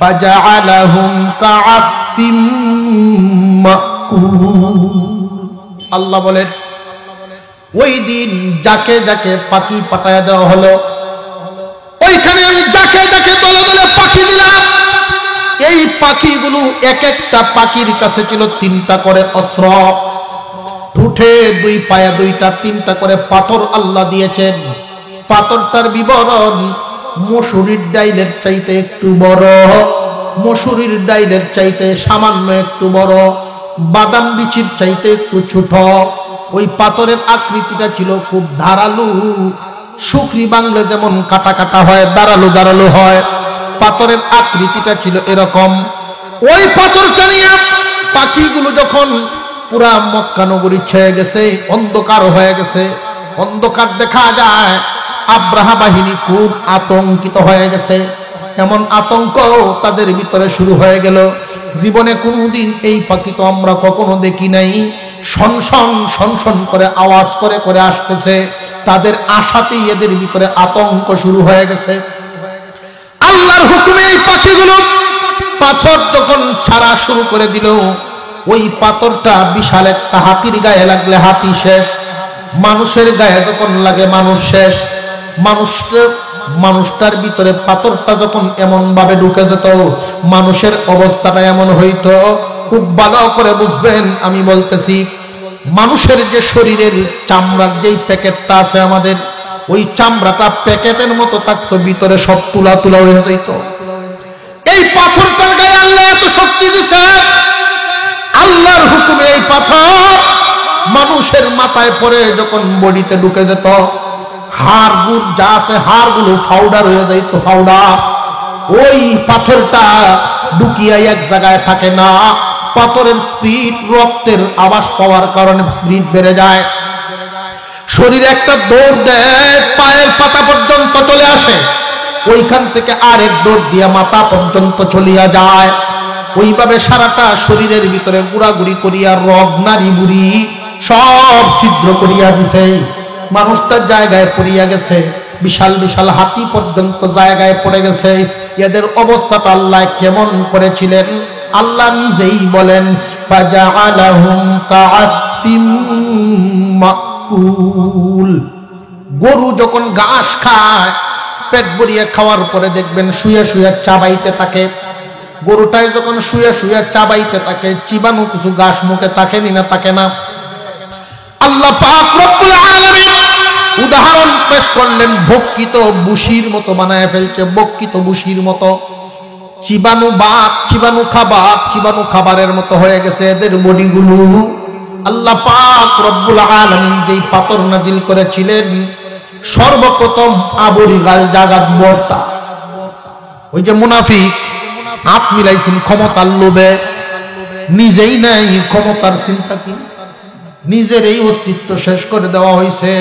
ফাজআলাহুম কাআসফিম মাকুল। আল্লাহ বলেন, ওই দিন যাকে যাকে পাখি পাঠায়া দেওয়া হলো, ওইখানে আমি যাকে যাকে দলে দলে পাখি দিলাম। এই পাখিগুলো এক একটা পাখির কাছে ছিল 3টা করে অস্ত্র, ঠুঠে 2 পায়ে 2টা, 3টা করে পাথর আল্লাহ দিয়েছেন। পাথরটার বিবরণ মসুরির ডাইলের চাইতে একটু বড়, মসুরির ডাইলের চাইতে সামান্য একটু বড়, বাদাম বিচির চাইতে একটু ছোট। ওই পাথরের আকৃতিটা ছিল খুব ধারালু, শুকরি বাংলা যেমন কাটা কাটা হয়, দাঁড়ালো দাঁড়ালো হয়, পাথরের আকৃতিটা ছিল এরকম। ওই পাথরটা নিয়ে পাখিগুলো যখন পুরা মক্কা নগরী ছেয়ে গেছে, অন্ধকার হয়ে গেছে, অন্ধকার দেখা যায়, আব্রাহা বাহিনী খুব আতঙ্কিত হয়ে গেছে। এমন আতঙ্ক তাদের ভিতরে শুরু হয়ে গেল, জীবনে কোনোদিন এই পাখি তো আমরা কখনো দেখি নাই, সনসন সনসন করে আওয়াজ করে করে আসতেছে। তাদের আশাতেই এদের ভিতরে আতঙ্ক শুরু হয়ে গেছে। আল্লাহর হুকুমে এই পাখিগুলো পাথর যখন ছাড়া শুরু করে দিল, ওই পাথরটা বিশাল একটা হাতির গায়ে লাগলে হাতি শেষ, মানুষের গায়ে যখন লাগে মানুষ শেষ। মানুষটার ভিতরে পাথরটা যখন এমন ভাবে ঢুকে যেত, মানুষের অবস্থাটা এমন হইতো, খুব ভালো করে বুঝবেন আমি বলতেছি। মানুষের যে শরীরের চামড়ার যেই প্যাকেটটা আছে আমাদের, ওই চামড়াটা প্যাকেটের মতো থাকতো, ভিতরে সব তুলা তুলা হয়ে যেত। এই পাথরটার গায়ে আল্লাহ এত শক্তি দিছে, আল্লাহর হুকুমে এই পাথর মানুষের মাথায় পড়ে যখন বডিতে ঢুকে যেত, হাড় গুড় যা আছে হাড়গুলো পাউডার হয়ে যাইতো, পাউডার। ওই পাথরটা ঢুকিয়া এক জায়গায় থাকে না, পাথরের স্পিড, রক্তের আবাস পাওয়ার কারণে স্পিড বেড়ে যায়। শরীরে একটা দৌড় দেয়, পায়ের পাতা পর্যন্ত চলে আসে, ওইখান থেকে আরেক দৌড় দিয়া মাথা পর্যন্ত চলিয়া যায়। ওইভাবে সারাটা শরীরের ভিতরে ঘুরাঘুরি করিয়া রগ নারী বুড়ি সব ছিদ্র করিয়া দিছে। মানুষটা জায়গায় পড়িয়া গেছে, বিশাল বিশাল হাতি পর্যন্ত জায়গায় পড়ে গেছে। এদের অবস্থাটা আল্লাহ কেমন করেছিলেন আল্লাহ নিজেই বলেন, ফাজআলাহুম কাআসফিম মাকুল। গরু যখন ঘাস খায়, পেট ভরিয়ে খাওয়ার পরে দেখবেন শুয়ে শুয়ে চাবাইতে থাকে। গরুটাই যখন শুয়ে শুয়ে চাবাইতে থাকে, চিবানো কিছু ঘাস মুখে থাকেনি না, থাকে না। আল্লাহ পাক রব্বুল আলামিন উদাহরণ পেশ করলেন, বক্কিত বুশির মতো বানায় ফেলছে, বক্কিত বুশির মতো। চিবানো বাপ, চিবানো খাবারের মতো হয়ে গেছে এদের বডিগুলো। আল্লাহ পাক রব্বুল আলামিন যেই পাথর নাজিল করেছিলেন, সর্বপ্রথম আবুল গাল জাগাত বর্তা, ওই যে মুনাফিক হাত মিলাইছেন ক্ষমতার লোভে, নিজেই নাই ক্ষমতার চিন্তা, কি নিজের এই অস্তিত্ব শেষ করে দেওয়া হয়েছে।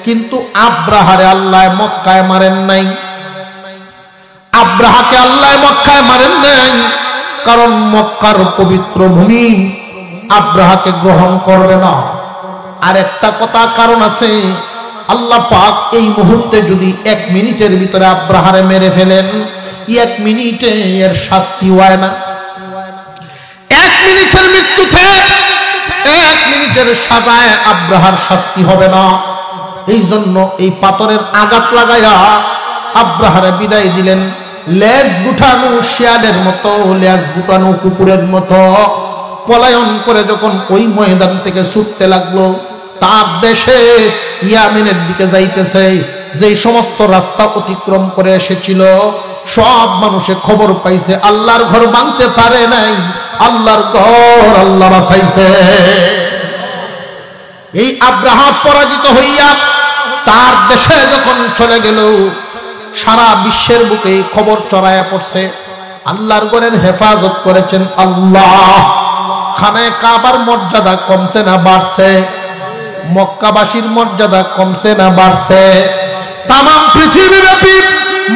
কিন্তু আব্রাহারে আল্লাহ মক্কায় মারেন নাই, আব্রাহাকে আল্লাহ মক্কায় মারেন নাই, কারণ মক্কার পবিত্র ভূমি আব্রাহাকে গ্রহণ করবে না। আর একটা কথা কারণ আছে, আল্লাহ পাক এই মুহূর্তে যদি 1 মিনিটের ভিতরে আব্রাহারে মেরে ফেলেন, 1 মিনিটে এর শাস্তি হয় না। 1 মিনিটের মৃত্যুতে 1 মিনিটের সাজায় আব্রাহার শাস্তি হবে না। এই জন্য এই পাথরের আঘাত লাগাইয়া আব্রাহারে বিদায় দিলেন। লেজ গুটানো শিয়ালের মতো, লেজ গুটানো কুকুরের মতো পলায়ন করে যখন ওই ময়দান থেকে ছুটতে লাগলো, তার দেশে ইয়ামেনের দিকে যাইতেছে, যেই সমস্ত রাস্তা অতিক্রম করে এসেছিল সব মানুষে খবর পাইছে, আল্লাহর ঘর ভাঙতে পারে নাই, আল্লাহর ঘর আল্লাহ বাঁচাইছে। এই আব্রাহা পরাজিত হইয়া তার দেশে যখন চলে গেল, সারা বিশ্বের বুকে খবর ছড়ায়া পড়ছে আল্লাহর ঘরের হেফাজত করেছেন আল্লাহ। খানায়ে কাবার মর্যাদা কমছে না বাড়ছে? মক্কাবাসীর মর্যাদা কমছে না বাড়ছে? তামাম পৃথিবীব্যাপী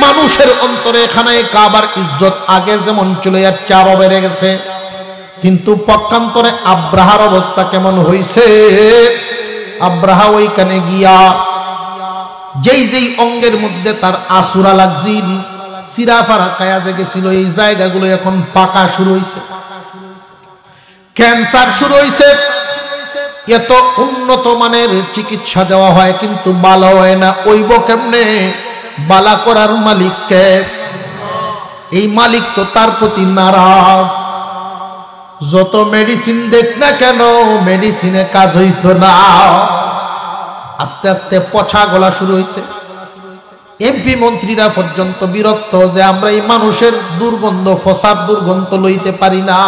মানুষের অন্তরে খানায়ে কাবার ইজ্জত আগে যেমন চলে যাচ্ছে আরো বেড়ে গেছে। কিন্তু পক্ষান্তরে আব্রাহার অবস্থা কেমন হইছে? আব্রাহা ওইখানে গিয়া যেই যেই অঙ্গের মধ্যে তার আসুরা লাগছিল, সিরাফারা কায়াজে গেছিল, এই জায়গাগুলো এখন পাকা শুরু হইছে, ক্যান্সার শুরু হইছে। এত উন্নত মানের চিকিৎসা দেওয়া হয় কিন্তু ভালো হয় না। ওইব কেমনে? বালা করার মালিককে। এই মালিক তো তার প্রতি নারাজ। যত মেডিসিন দেখ না কেন, মেডিসিনে কাজ হইতো না। আস্তে আস্তে পচা গলা শুরু হয়েছে। এমপি মন্ত্রীরা পর্যন্ত বিরক্ত যে আমরা এই মানুষের দুর্গন্ধ, ফসাদ দুর্গন্ধ লইতে পারি না।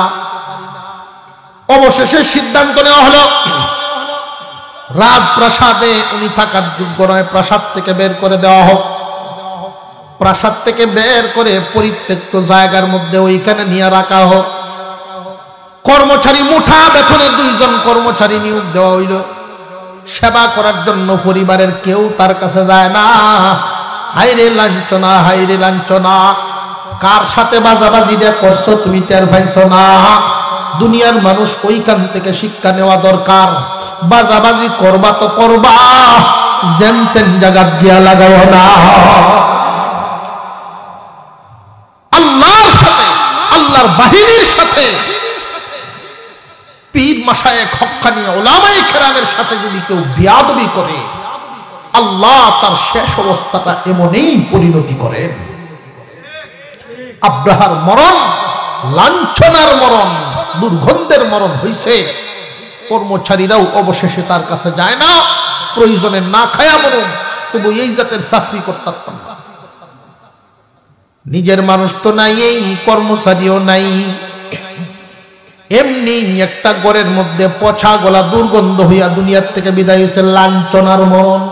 অবশেষে সিদ্ধান্ত নেওয়া হলো রাজপ্রাসাদে উনি থাকার যোগ্য নয়, প্রাসাদ থেকে বের করে দেওয়া হোক। প্রাসাদ থেকে বের করে পরিত্যক্ত জায়গার মধ্যে ওইখানে নিয়ে রাখা হোক। কর্মচারী মুঠা বেতনে 2 জন কর্মচারী নিয়োগ দেওয়া হইল সেবা করার জন্য। পরিবারের কেউ তার কাছে যায় না। হাইরে লাঞ্ছনা, হাইরে লাঞ্ছনা। কার সাথে বাজাবাজিটা করছো তুমি টের পাইছো না? দুনিয়ার মানুষ ওইখান থেকে শিক্ষা নেওয়া দরকার। বাজাবাজি করবা তো করবা, জেনতেন জায়গা দিয়া লাগাও না। আল্লাহর সাথে, আল্লাহর বাহিনীর সাথে, পীর মাশায়েখ হক্কানি উলামায়ে কেরামের সাথে যদি কেউ বিয়াদবি করে, আল্লাহ তার শেষ অবস্থাটা এমনই পরিণতি করেন। আব্রাহার মরণ লাঞ্ছনার মরণ, দুর্গন্ধের মরণ হইছে। কর্মচারীরাও অবশেষে তার কাছে যায় না। প্রয়োজনে না খায়া মরণ, তবু এই জাতের চাকরি করতাম না। নিজের মানুষ তো নাই, এই কর্মচারীও নাই। এমনি একটা ঘরের মধ্যে পচা গলা দুর্গন্ধ হইয়া দুনিয়ার থেকে বিদায় হয়েছে। লাঞ্ছনার মরণ।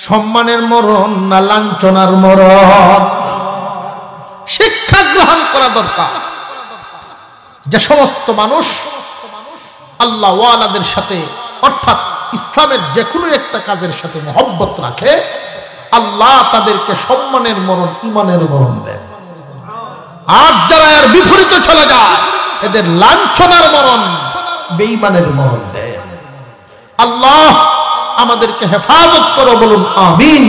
সম্মানের মরণ না লাঞ্ছনার মরণ? শিক্ষা গ্রহণ করা দরকার। যে সমস্ত মানুষ আল্লাহ ওয়ালাদের সাথে, অর্থাৎ ইসলামের যে কোনো একটা কাজের সাথে মহব্বত রাখে, আল্লাহ তাদেরকে সম্মানের মরণ, ইমানের মরণ দেয়। আর যারা এর বিপরীতে চলে যায়, এদের লাঞ্ছনার মরণ, বেঈমানের মরণ দেয়। আল্লাহ আমাদেরকে হেফাজত করো, বলুন আমিন।